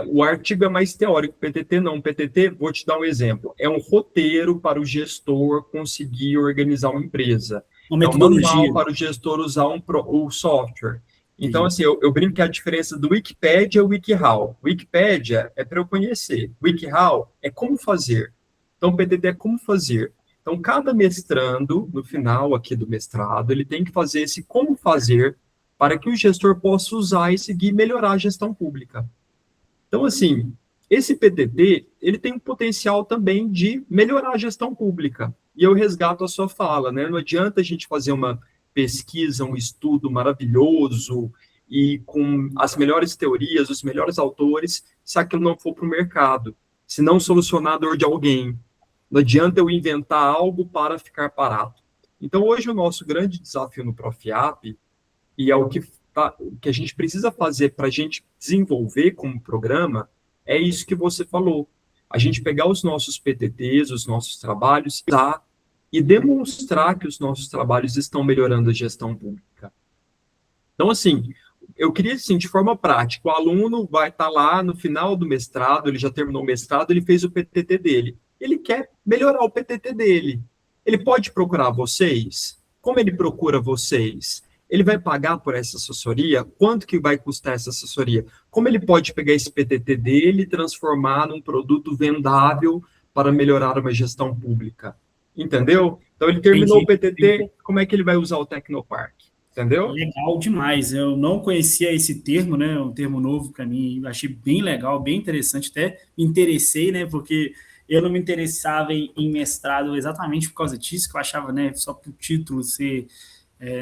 O artigo é mais teórico, o PTT não. O PTT, vou te dar um exemplo, é um roteiro para o gestor conseguir organizar uma empresa. Uma metodologia. É um manual para o gestor usar o software. Então, assim, eu brinco que a diferença do Wikipedia é o WikiHow. Wikipedia é para eu conhecer. WikiHow é como fazer. Então, o PTT é como fazer. Então, cada mestrando, no final aqui do mestrado, ele tem que fazer esse como fazer para que o gestor possa usar e seguir e melhorar a gestão pública. Então, assim, esse PTT, ele tem um potencial também de melhorar a gestão pública. E eu resgato a sua fala, né? Não adianta a gente fazer uma pesquisa, um estudo maravilhoso e com as melhores teorias, os melhores autores, se aquilo não for para o mercado, se não solucionar a dor de alguém. Não adianta eu inventar algo para ficar parado. Então, hoje, o nosso grande desafio no Profiap, e é o que que a gente precisa fazer para a gente desenvolver como programa é isso que você falou. A gente pegar os nossos PTTs, os nossos trabalhos, e demonstrar que os nossos trabalhos estão melhorando a gestão pública. Então, assim, eu queria, assim, de forma prática, o aluno vai estar lá no final do mestrado, ele já terminou o mestrado, ele fez o PTT dele. Ele quer melhorar o PTT dele. Ele pode procurar vocês? Como ele procura vocês? Ele vai pagar por essa assessoria? Quanto que vai custar essa assessoria? Como ele pode pegar esse PTT dele e transformar num produto vendável para melhorar uma gestão pública? Entendeu? Então, ele terminou o PTT, como é que ele vai usar o Tecnopark? Entendeu? Legal demais. Eu não conhecia esse termo, né? Um termo novo para mim. Eu achei bem legal, bem interessante. Até me interessei, né? Porque eu não me interessava em mestrado exatamente por causa disso, que eu achava, né? Só por título ser...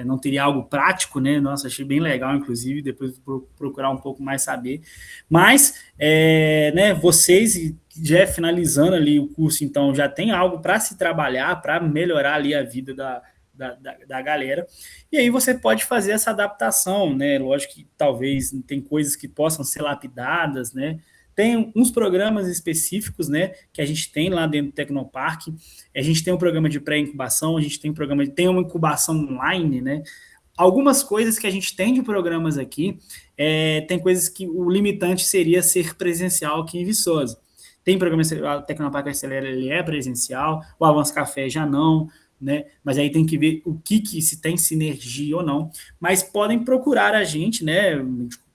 não teria algo prático, né? Nossa, achei bem legal, inclusive, depois vou procurar um pouco mais saber. Mas, né, vocês, já finalizando ali o curso, então, já tem algo para se trabalhar, para melhorar ali a vida da galera, e aí você pode fazer essa adaptação, né? Lógico que talvez tem coisas que possam ser lapidadas, né? Tem uns programas específicos, né, que a gente tem lá dentro do Tecnopark. A gente tem um programa de pré-incubação, a gente tem uma incubação online, né? Algumas coisas que a gente tem de programas aqui, tem coisas que o limitante seria ser presencial aqui em Viçosa. Tem programa, o Tecnopark Acelera, ele é presencial, o Avanço Café já não, né? Mas aí tem que ver se tem sinergia ou não. Mas podem procurar a gente, né?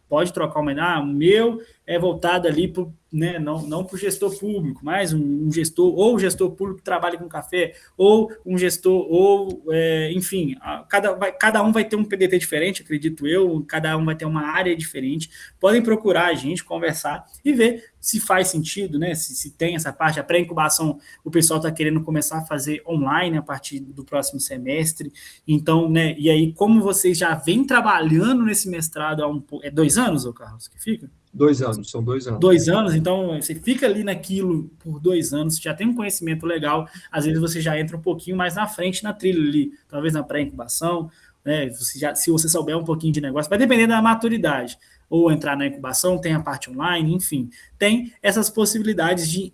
Pode trocar o meu é voltado ali para, né, não para o gestor público, mas um gestor, ou o gestor público que trabalha com café, ou um gestor, ou, enfim, cada um vai ter um PDT diferente, acredito eu, cada um vai ter uma área diferente. Podem procurar a gente, conversar e ver se faz sentido, né, se tem essa parte. A pré-incubação, o pessoal está querendo começar a fazer online a partir do próximo semestre. Então, né, e aí, como vocês já vêm trabalhando nesse mestrado há 2 anos, ô Carlos, que fica? 2 anos, são 2 anos. 2 anos, então você fica ali naquilo por 2 anos, você já tem um conhecimento legal, às vezes você já entra um pouquinho mais na frente na trilha ali, talvez na pré-incubação, né? Se você souber um pouquinho de negócio, vai depender da maturidade, ou entrar na incubação, tem a parte online, enfim, tem essas possibilidades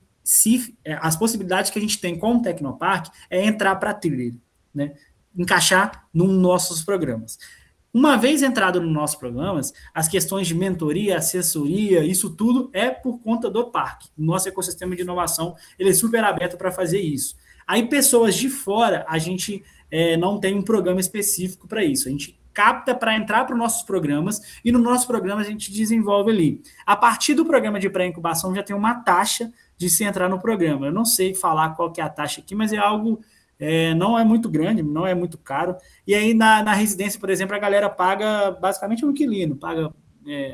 as possibilidades que a gente tem com o Tecnopark é entrar para a trilha, né? Encaixar nos nossos programas. Uma vez entrado nos nossos programas, as questões de mentoria, assessoria, isso tudo é por conta do parque. O nosso ecossistema de inovação, ele é super aberto para fazer isso. Aí, pessoas de fora, a gente não tem um programa específico para isso. A gente capta para entrar para os nossos programas e no nosso programa a gente desenvolve ali. A partir do programa de pré-incubação já tem uma taxa de se entrar no programa. Eu não sei falar qual que é a taxa aqui, mas é algo... não é muito grande, não é muito caro. E aí, na residência, por exemplo, a galera paga basicamente um inquilino, paga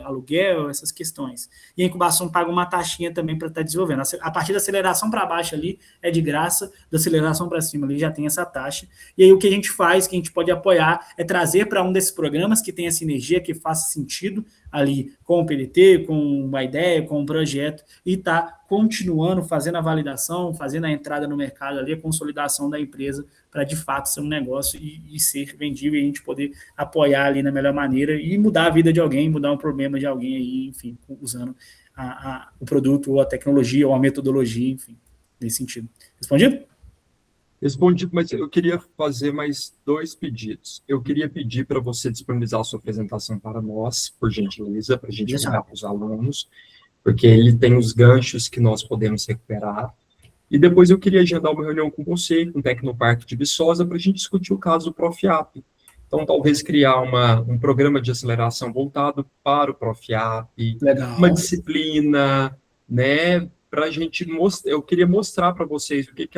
aluguel, essas questões. E a incubação paga uma taxinha também para estar desenvolvendo. A partir da aceleração para baixo ali é de graça, da aceleração para cima ali já tem essa taxa. E aí o que a gente faz, que a gente pode apoiar, é trazer para um desses programas que tenha sinergia, que faça sentido ali com o PDT, com uma ideia, com um projeto, e tá continuando, fazendo a validação, fazendo a entrada no mercado ali, a consolidação da empresa para de fato ser um negócio e ser vendível e a gente poder apoiar ali na melhor maneira e mudar a vida de alguém, mudar um problema de alguém aí, enfim, usando o produto ou a tecnologia ou a metodologia, enfim, nesse sentido. Respondido? Respondi, mas eu queria fazer mais 2 pedidos. Eu queria pedir para você disponibilizar a sua apresentação para nós, por gentileza, para a gente enviar para os alunos, porque ele tem os ganchos que nós podemos recuperar. E depois eu queria agendar uma reunião com você, com o Tecnopark de Viçosa, para a gente discutir o caso do Profiap. Então, talvez criar um programa de aceleração voltado para o Profiap, uma disciplina, né? Para a gente mostrar, eu queria mostrar para vocês o que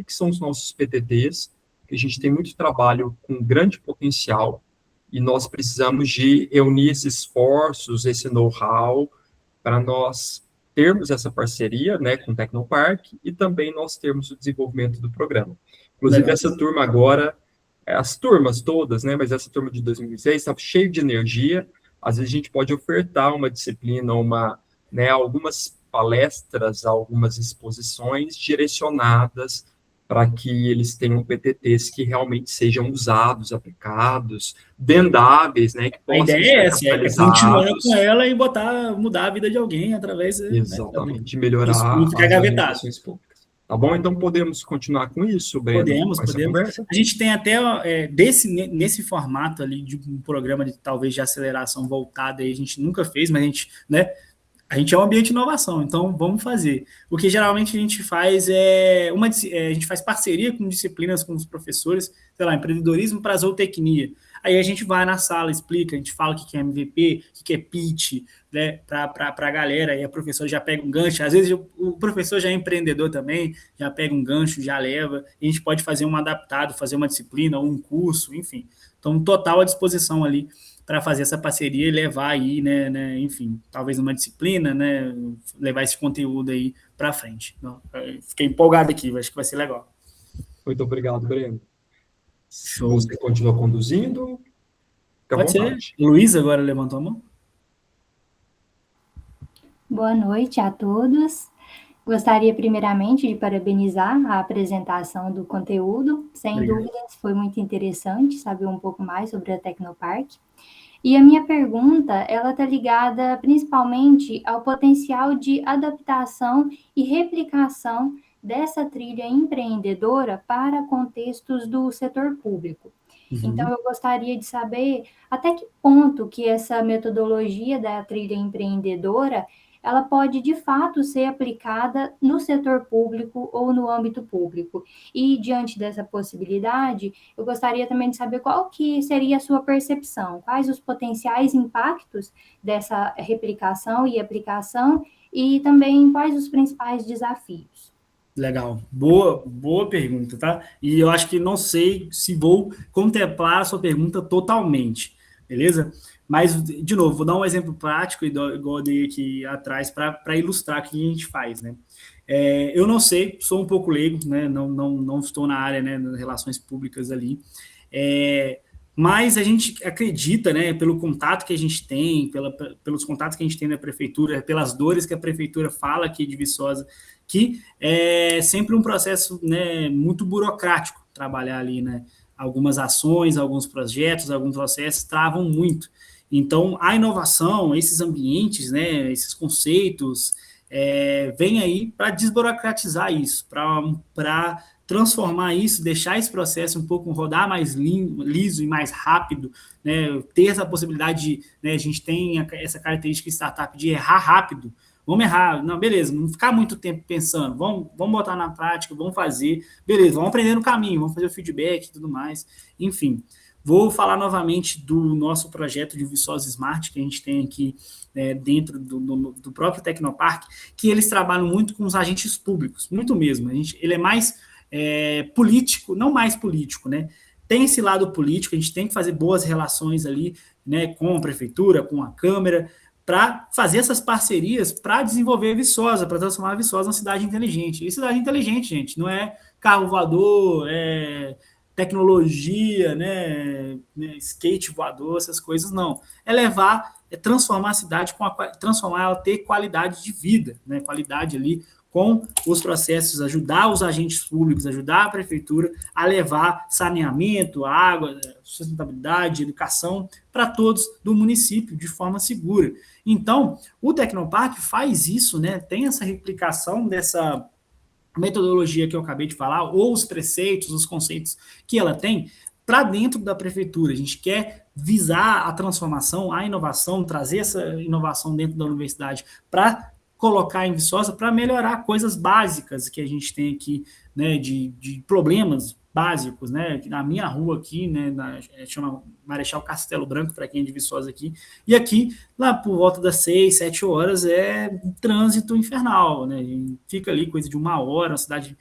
são os nossos PTTs, que a gente tem muito trabalho com grande potencial e nós precisamos de reunir esses esforços, esse know-how, para nós termos essa parceria, né, com o Tecnopark e também nós termos o desenvolvimento do programa. Inclusive, essa turma agora, as turmas todas, né, mas essa turma de 2006 está cheia de energia. Às vezes a gente pode ofertar uma disciplina, algumas palestras, algumas exposições direcionadas para que eles tenham PTTs que realmente sejam usados, aplicados, vendáveis, né, que A possam ideia ser é essa, é continuar capitalizados. com ela e mudar a vida de alguém através, né, Exatamente, isso melhorar não ficar as gavetado. organizações públicas. Tá bom? Então podemos continuar com isso, Breno, com essa Podemos. conversa? A gente tem até nesse formato ali de um programa de talvez de aceleração voltada aí, a gente nunca fez, mas a gente é um ambiente de inovação, então vamos fazer. O que geralmente a gente faz a gente faz parceria com disciplinas com os professores, sei lá, empreendedorismo para zootecnia. Aí a gente vai na sala, explica, a gente fala o que é MVP, o que é pitch, né, para a galera, e a professora já pega um gancho. Às vezes o professor já é empreendedor também, já pega um gancho, já leva, e a gente pode fazer um adaptado, fazer uma disciplina ou um curso, enfim. Então, total à disposição ali para fazer essa parceria e levar aí, né, enfim, talvez uma disciplina, né, levar esse conteúdo aí para frente. Então, fiquei empolgado aqui, acho que vai ser legal. Muito obrigado, Breno. Show. Você continua conduzindo? Fica à Pode vontade. ser. Luiz agora levantou a mão. Boa noite a todos. Gostaria primeiramente de parabenizar a apresentação do conteúdo. Sem dúvidas, foi muito interessante saber um pouco mais sobre a Tecnopark. E a minha pergunta, ela está ligada principalmente ao potencial de adaptação e replicação dessa trilha empreendedora para contextos do setor público. Então, eu gostaria de saber até que ponto que essa metodologia da trilha empreendedora ela pode, de fato, ser aplicada no setor público ou no âmbito público. E, diante dessa possibilidade, eu gostaria também de saber qual que seria a sua percepção, quais os potenciais impactos dessa replicação e aplicação, e também quais os principais desafios. Legal, boa pergunta, tá? E eu acho que não sei se vou contemplar a sua pergunta totalmente, beleza? Mas, de novo, vou dar um exemplo prático, igual eu dei aqui atrás, para ilustrar o que a gente faz, né? Eu não sei, sou um pouco leigo, né? Não estou na área, né, das relações públicas ali, mas a gente acredita, né, pelo contato que a gente tem, pelos contatos que a gente tem na prefeitura, pelas dores que a prefeitura fala aqui de Viçosa, que é sempre um processo, né, muito burocrático trabalhar ali, né? Algumas ações, alguns projetos, alguns processos travam muito. Então, a inovação, esses ambientes, né, esses conceitos, vem aí para desburocratizar isso, para transformar isso, deixar esse processo um pouco rodar mais liso e mais rápido, né, ter essa possibilidade de, né, a gente tem essa característica de startup de errar rápido. Vamos errar, não, beleza, não ficar muito tempo pensando, vamos botar na prática, vamos fazer, beleza, vamos aprender no caminho, vamos fazer o feedback e tudo mais, enfim. Vou falar novamente do nosso projeto de Viçosa Smart, que a gente tem aqui dentro do próprio Tecnopark, que eles trabalham muito com os agentes públicos, muito mesmo. Ele é mais político, não mais político, né? Tem esse lado político, a gente tem que fazer boas relações ali, né, com a prefeitura, com a Câmara, para fazer essas parcerias para desenvolver a Viçosa, para transformar a Viçosa numa cidade inteligente. E cidade inteligente, gente, não é carro voador, tecnologia, né, skate voador, essas coisas, não. Transformar a cidade, transformar ela, ter qualidade de vida, né, qualidade ali com os processos, ajudar os agentes públicos, ajudar a prefeitura a levar saneamento, água, sustentabilidade, educação para todos do município de forma segura. Então, o Tecnopark faz isso, né, tem essa replicação dessa metodologia que eu acabei de falar, ou os preceitos, os conceitos que ela tem, para dentro da prefeitura. A gente quer visar a transformação, a inovação, trazer essa inovação dentro da universidade para colocar em Viçosa, para melhorar coisas básicas que a gente tem aqui, né, de problemas básicos, né, na minha rua aqui, né, chama Marechal Castelo Branco, para quem é de Viçosa aqui, e aqui, lá por volta das 6, 7 horas, é um trânsito infernal, né, fica ali coisa de 1 hora, uma cidade,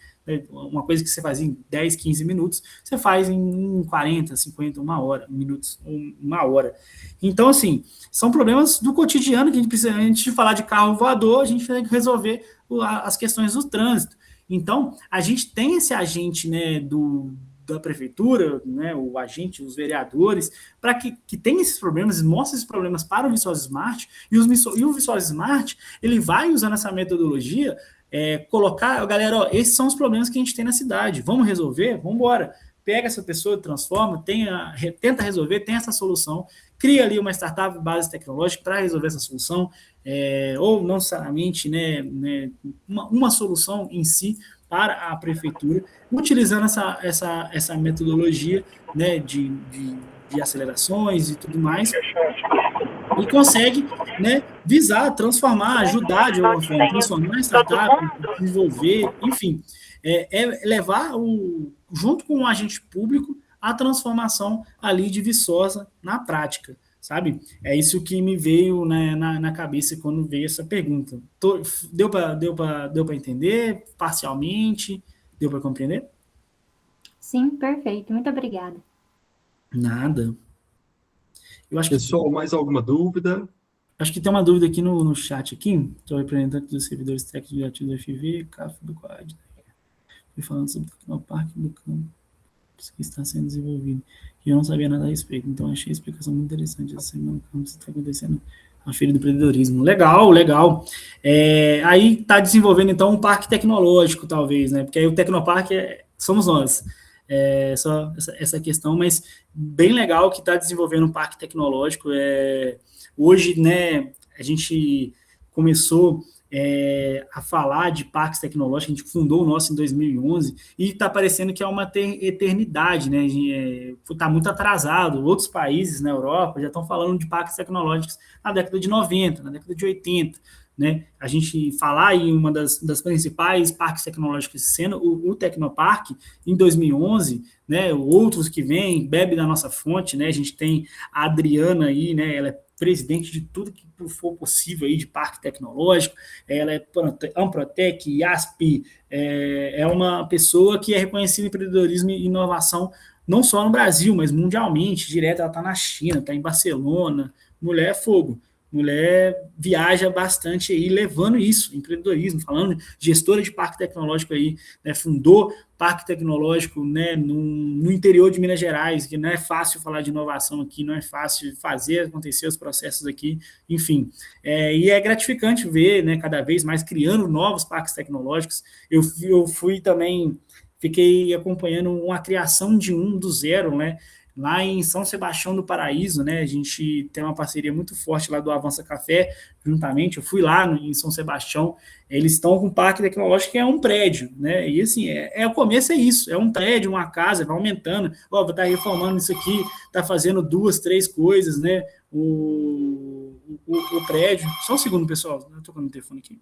uma coisa que você faz em 10, 15 minutos, você faz em 40, 50, 1 hora, minutos, 1 hora. Então, assim, são problemas do cotidiano que a gente precisa, antes de falar de carro voador, a gente tem que resolver as questões do trânsito. Então, a gente tem esse agente, né, da prefeitura, né, o agente, os vereadores, para que tem esses problemas, mostra esses problemas para o Viçosa Smart, e o Viçosa Smart, ele vai usando essa metodologia colocar, galera, ó, esses são os problemas que a gente tem na cidade, vamos resolver? Vamos embora. Pega essa pessoa, transforma, tenta resolver, tem essa solução, cria ali uma startup base tecnológica para resolver essa solução, ou não necessariamente uma solução em si para a prefeitura, utilizando essa metodologia, né, de acelerações e tudo mais, e consegue, né, visar, transformar, ajudar de alguma forma, transformar a startup, desenvolver, enfim, levar junto com o agente público a transformação ali de Viçosa na prática, sabe? É isso que me veio, né, na cabeça quando veio essa pergunta. Deu para entender parcialmente? Deu para compreender? Sim, perfeito. Muito obrigada. Nada. Eu acho Pessoal, mais alguma dúvida? Acho que tem uma dúvida aqui no chat aqui. Estou representante dos servidores técnicos de ativos do FV, CAF do COAD. Fui falando sobre o Tecnopark do campo que está sendo desenvolvido. E eu não sabia nada a respeito, então achei a explicação muito interessante. Essa semana, como está acontecendo a Feira do Empreendedorismo. Legal, legal. Aí está desenvolvendo, então, um parque tecnológico, talvez, né? Porque aí o Tecnopark somos nós. Só essa questão, mas bem legal que está desenvolvendo um parque tecnológico. Hoje, né, a gente começou a falar de parques tecnológicos, a gente fundou o nosso em 2011, e está parecendo que é uma eternidade, né? Está muito atrasado. Outros países na Europa já estão falando de parques tecnológicos na década de 90, na década de 80, né? A gente falar em uma das principais parques tecnológicos sendo o Tecnopark, em 2011, né? Outros que vêm, bebe da nossa fonte, né? A gente tem a Adriana aí, né? Ela é presidente de tudo que for possível aí de parque tecnológico, ela é Amprotec, IASP, é uma pessoa que é reconhecida em empreendedorismo e inovação, não só no Brasil, mas mundialmente, direto, ela está na China, está em Barcelona, mulher é fogo. Mulher viaja bastante aí, levando isso, empreendedorismo, falando gestora de parque tecnológico aí, né, fundou parque tecnológico, né, no interior de Minas Gerais, que não é fácil falar de inovação aqui, não é fácil fazer acontecer os processos aqui, enfim. E é gratificante ver, né, cada vez mais criando novos parques tecnológicos. Eu fui também, fiquei acompanhando uma criação de do zero, né, lá em São Sebastião do Paraíso, né? A gente tem uma parceria muito forte lá do Avança Café, juntamente. Eu fui lá em São Sebastião, eles estão com um parque tecnológico que é um prédio, né? E assim, o começo é isso, é um prédio, uma casa, vai aumentando. Ó, vai estar reformando isso aqui, está fazendo 2, 3 coisas, né? O prédio. Só um segundo, pessoal, eu estou com o telefone aqui.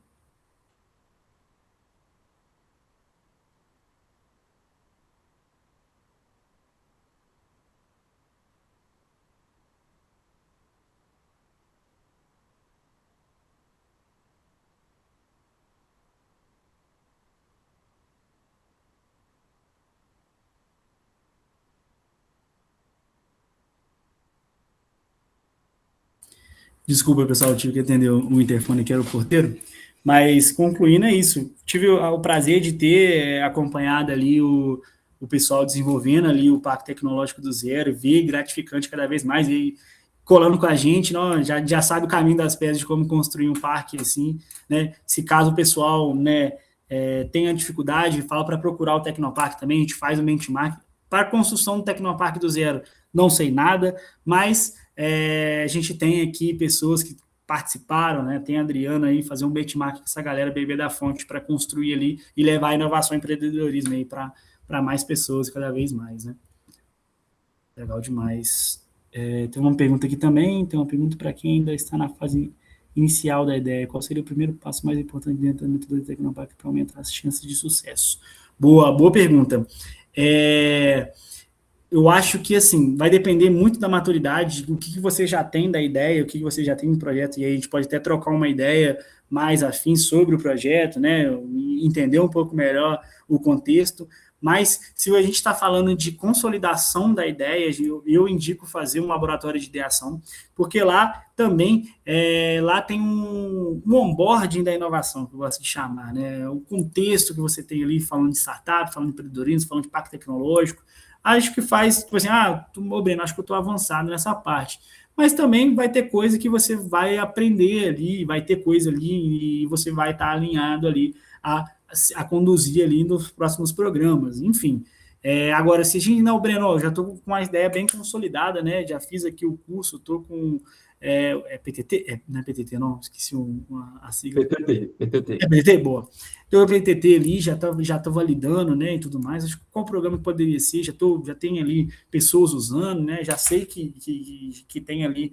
Desculpa, pessoal, eu tive que atender o interfone, que era o porteiro, mas concluindo é isso. Tive o prazer de ter acompanhado ali o pessoal desenvolvendo ali o Parque Tecnológico do Zero, ver gratificante cada vez mais, e colando com a gente, não, já sabe o caminho das pedras de como construir um parque assim, né? Se caso o pessoal, né, tenha dificuldade, fala para procurar o Tecnopark também, a gente faz um benchmark. Para a construção do Tecnopark do Zero, não sei nada, mas a gente tem aqui pessoas que participaram, né? Tem a Adriana aí, fazer um benchmark com essa galera beber da fonte para construir ali e levar a inovação e empreendedorismo aí para mais pessoas cada vez mais, né? Legal demais. Tem uma pergunta aqui também, tem uma pergunta para quem ainda está na fase inicial da ideia. Qual seria o primeiro passo mais importante dentro da metodologia Tecnopark para aumentar as chances de sucesso? Boa pergunta. Eu acho que, assim, vai depender muito da maturidade, do que você já tem da ideia, o que você já tem no projeto, e aí a gente pode até trocar uma ideia mais afim sobre o projeto, né, entender um pouco melhor o contexto, mas se a gente está falando de consolidação da ideia, eu indico fazer um laboratório de ideação, porque lá também, lá tem um onboarding da inovação, que eu gosto de chamar, né, o contexto que você tem ali, falando de startup, falando de empreendedorismo, falando de parque tecnológico, acho que faz, tipo assim, Breno, acho que eu estou avançado nessa parte. mas também vai ter coisa que você vai aprender ali, vai ter coisa ali e você vai estar alinhado ali a conduzir ali nos próximos programas, enfim. Agora, se a gente, não, Breno, já estou com uma ideia bem consolidada, né? Já fiz aqui o curso, estou com PTT? Não é PTT, não, esqueci a sigla. PTT. É PTT? Boa. Então, o PTT ali já tô validando, né, e tudo mais. Acho que qual programa que poderia ser? Já tem ali pessoas usando, né? Já sei que tem ali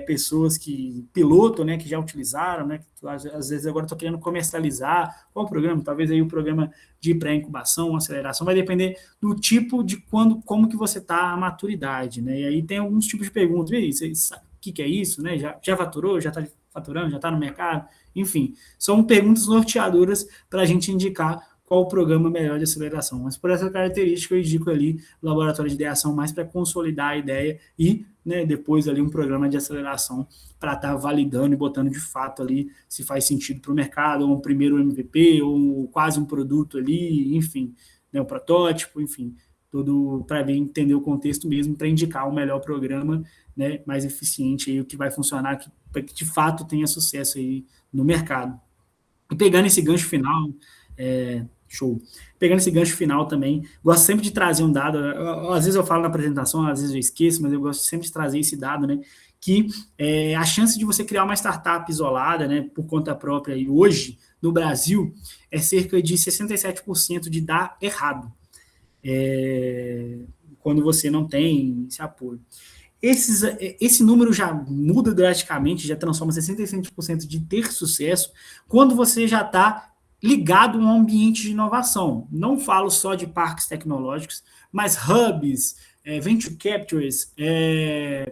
pessoas que pilotam, né, que já utilizaram, né? Que, às vezes agora estou querendo comercializar. Qual programa? Talvez aí o programa de pré-incubação, aceleração, vai depender do tipo de como que você está a maturidade, né? E aí tem alguns tipos de perguntas. E aí, você sabe o que é isso, né? Já faturou? Já está faturando? Já está no mercado? Enfim, são perguntas norteadoras para a gente indicar qual o programa melhor de aceleração. Mas por essa característica, eu indico ali o laboratório de ideação mais para consolidar a ideia e, né, depois ali um programa de aceleração para estar validando e botando de fato ali se faz sentido para o mercado, ou um primeiro MVP, ou quase um produto ali, enfim, né, um protótipo, enfim, tudo para entender o contexto mesmo, para indicar o melhor programa, né, mais eficiente aí, o que vai funcionar, para que de fato tenha sucesso aí no mercado. E pegando esse gancho final, show. Pegando esse gancho final também, gosto sempre de trazer um dado, às vezes eu falo na apresentação, às vezes eu esqueço, mas eu gosto sempre de trazer esse dado, né, que a chance de você criar uma startup isolada, né, por conta própria, e hoje, no Brasil, é cerca de 67% de dar errado, quando você não tem esse apoio. Esse número já muda drasticamente, já transforma 65% de ter sucesso quando você já está ligado a um ambiente de inovação. Não falo só de parques tecnológicos, mas hubs, venture captures,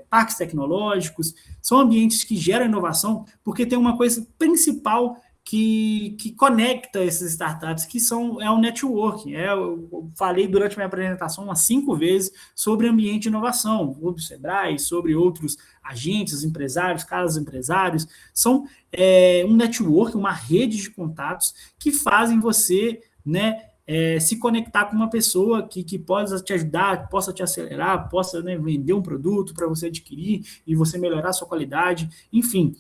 parques tecnológicos, são ambientes que geram inovação porque tem uma coisa principal que conecta essas startups, que é o networking. Eu falei durante minha apresentação umas 5 vezes sobre ambiente de inovação, sobre o Sebrae, sobre outros agentes, empresários, casas empresários. São um network, uma rede de contatos que fazem você, né, se conectar com uma pessoa que possa te ajudar, que possa te acelerar, possa, né, vender um produto para você adquirir e você melhorar a sua qualidade. Enfim,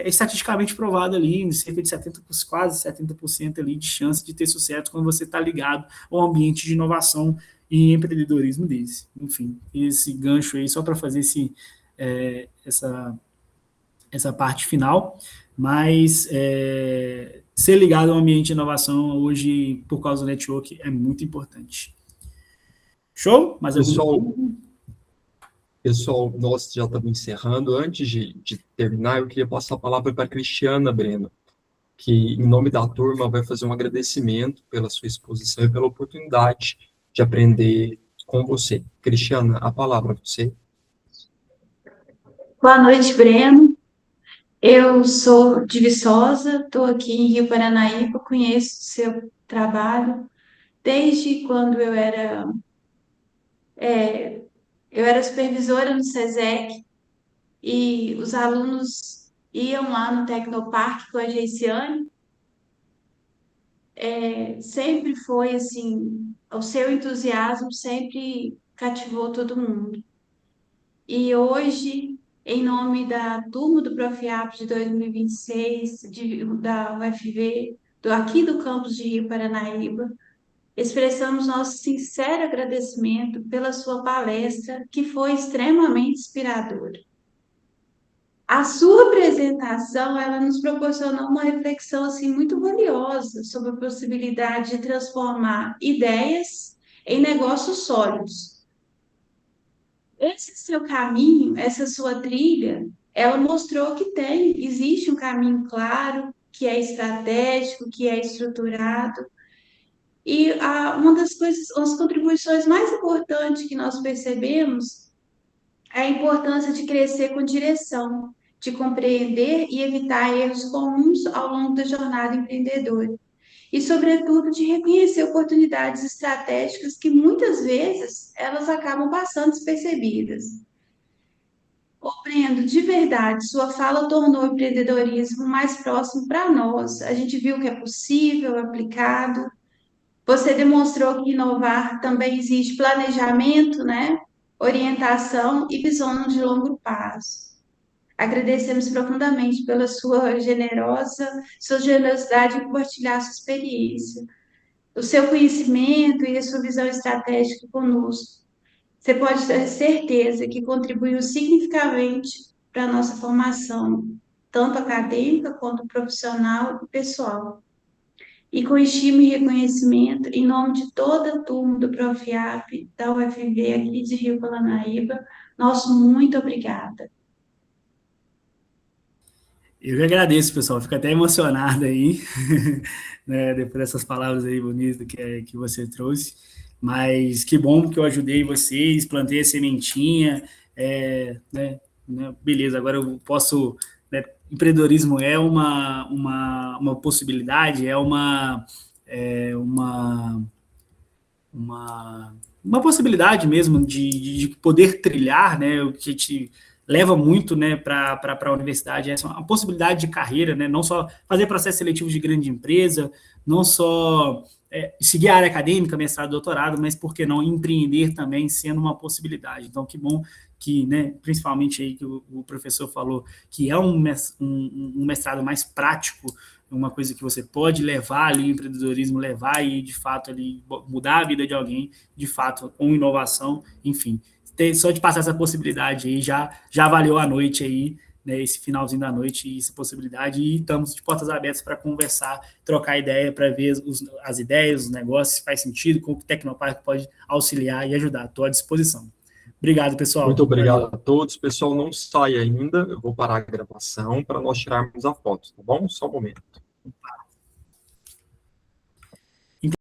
estatisticamente provado ali, em cerca de 70%, quase 70% ali de chance de ter sucesso quando você está ligado a um ambiente de inovação e empreendedorismo desse. Enfim, esse gancho aí, só para fazer essa parte final, mas ser ligado a um ambiente de inovação hoje, por causa do network, é muito importante. Show? Mas Pessoal, nós já estamos encerrando. Antes de terminar, eu queria passar a palavra para a Cristiana Breno, que, em nome da turma, vai fazer um agradecimento pela sua exposição e pela oportunidade de aprender com você. Cristiana, a palavra para você. Boa noite, Breno. Eu sou de Viçosa, estou aqui em Rio Paranaíba, conheço o seu trabalho desde quando eu era supervisora no SESEC e os alunos iam lá no Tecnoparque com a Geiciane. Sempre foi assim, o seu entusiasmo sempre cativou todo mundo. E hoje, em nome da turma do Profiap de 2026, da UFV, aqui do campus de Rio Paranaíba, expressamos nosso sincero agradecimento pela sua palestra, que foi extremamente inspiradora. A sua apresentação, ela nos proporcionou uma reflexão assim muito valiosa sobre a possibilidade de transformar ideias em negócios sólidos. Esse seu caminho, essa sua trilha, ela mostrou que existe um caminho claro, que é estratégico, que é estruturado. E uma das as contribuições mais importantes que nós percebemos é a importância de crescer com direção, de compreender e evitar erros comuns ao longo da jornada empreendedora. E, sobretudo, de reconhecer oportunidades estratégicas que, muitas vezes, elas acabam passando despercebidas. Breno, de verdade, sua fala tornou o empreendedorismo mais próximo para nós. A gente viu que é possível, aplicado. Você demonstrou que inovar também exige planejamento, né? orientação e visão de longo prazo. Agradecemos profundamente pela sua generosidade em compartilhar sua experiência, o seu conhecimento e a sua visão estratégica conosco. Você pode ter certeza que contribuiu significativamente para a nossa formação, tanto acadêmica quanto profissional e pessoal. E com estima e reconhecimento, em nome de toda a turma do Profiap da UFV aqui de Rio Paranaíba, nosso muito obrigada. Eu que agradeço, pessoal. Fico até emocionado aí, né, depois dessas palavras aí bonitas que você trouxe. Mas que bom que eu ajudei vocês, plantei a sementinha, beleza, agora eu posso... Né, empreendedorismo é uma possibilidade, é uma possibilidade mesmo de poder trilhar, né, o que te leva muito, né, para a universidade, é uma possibilidade de carreira, né, não só fazer processo seletivo de grande empresa, não só seguir a área acadêmica, mestrado, doutorado, mas por que não empreender também sendo uma possibilidade. Então, que bom que, né, principalmente aí que o professor falou, que é um mestrado mais prático, uma coisa que você pode levar ali o empreendedorismo, levar e, de fato, ali, mudar a vida de alguém, de fato, com inovação, enfim. Só de passar essa possibilidade aí, já valeu a noite aí, né, esse finalzinho da noite e essa possibilidade, e estamos de portas abertas para conversar, trocar ideia, para ver as ideias, os negócios, se faz sentido, como o Tecnopark pode auxiliar e ajudar. Estou à disposição. Obrigado, pessoal. Muito obrigado a todos. Pessoal, não sai ainda. Eu vou parar a gravação para nós tirarmos a foto, tá bom? Só um momento.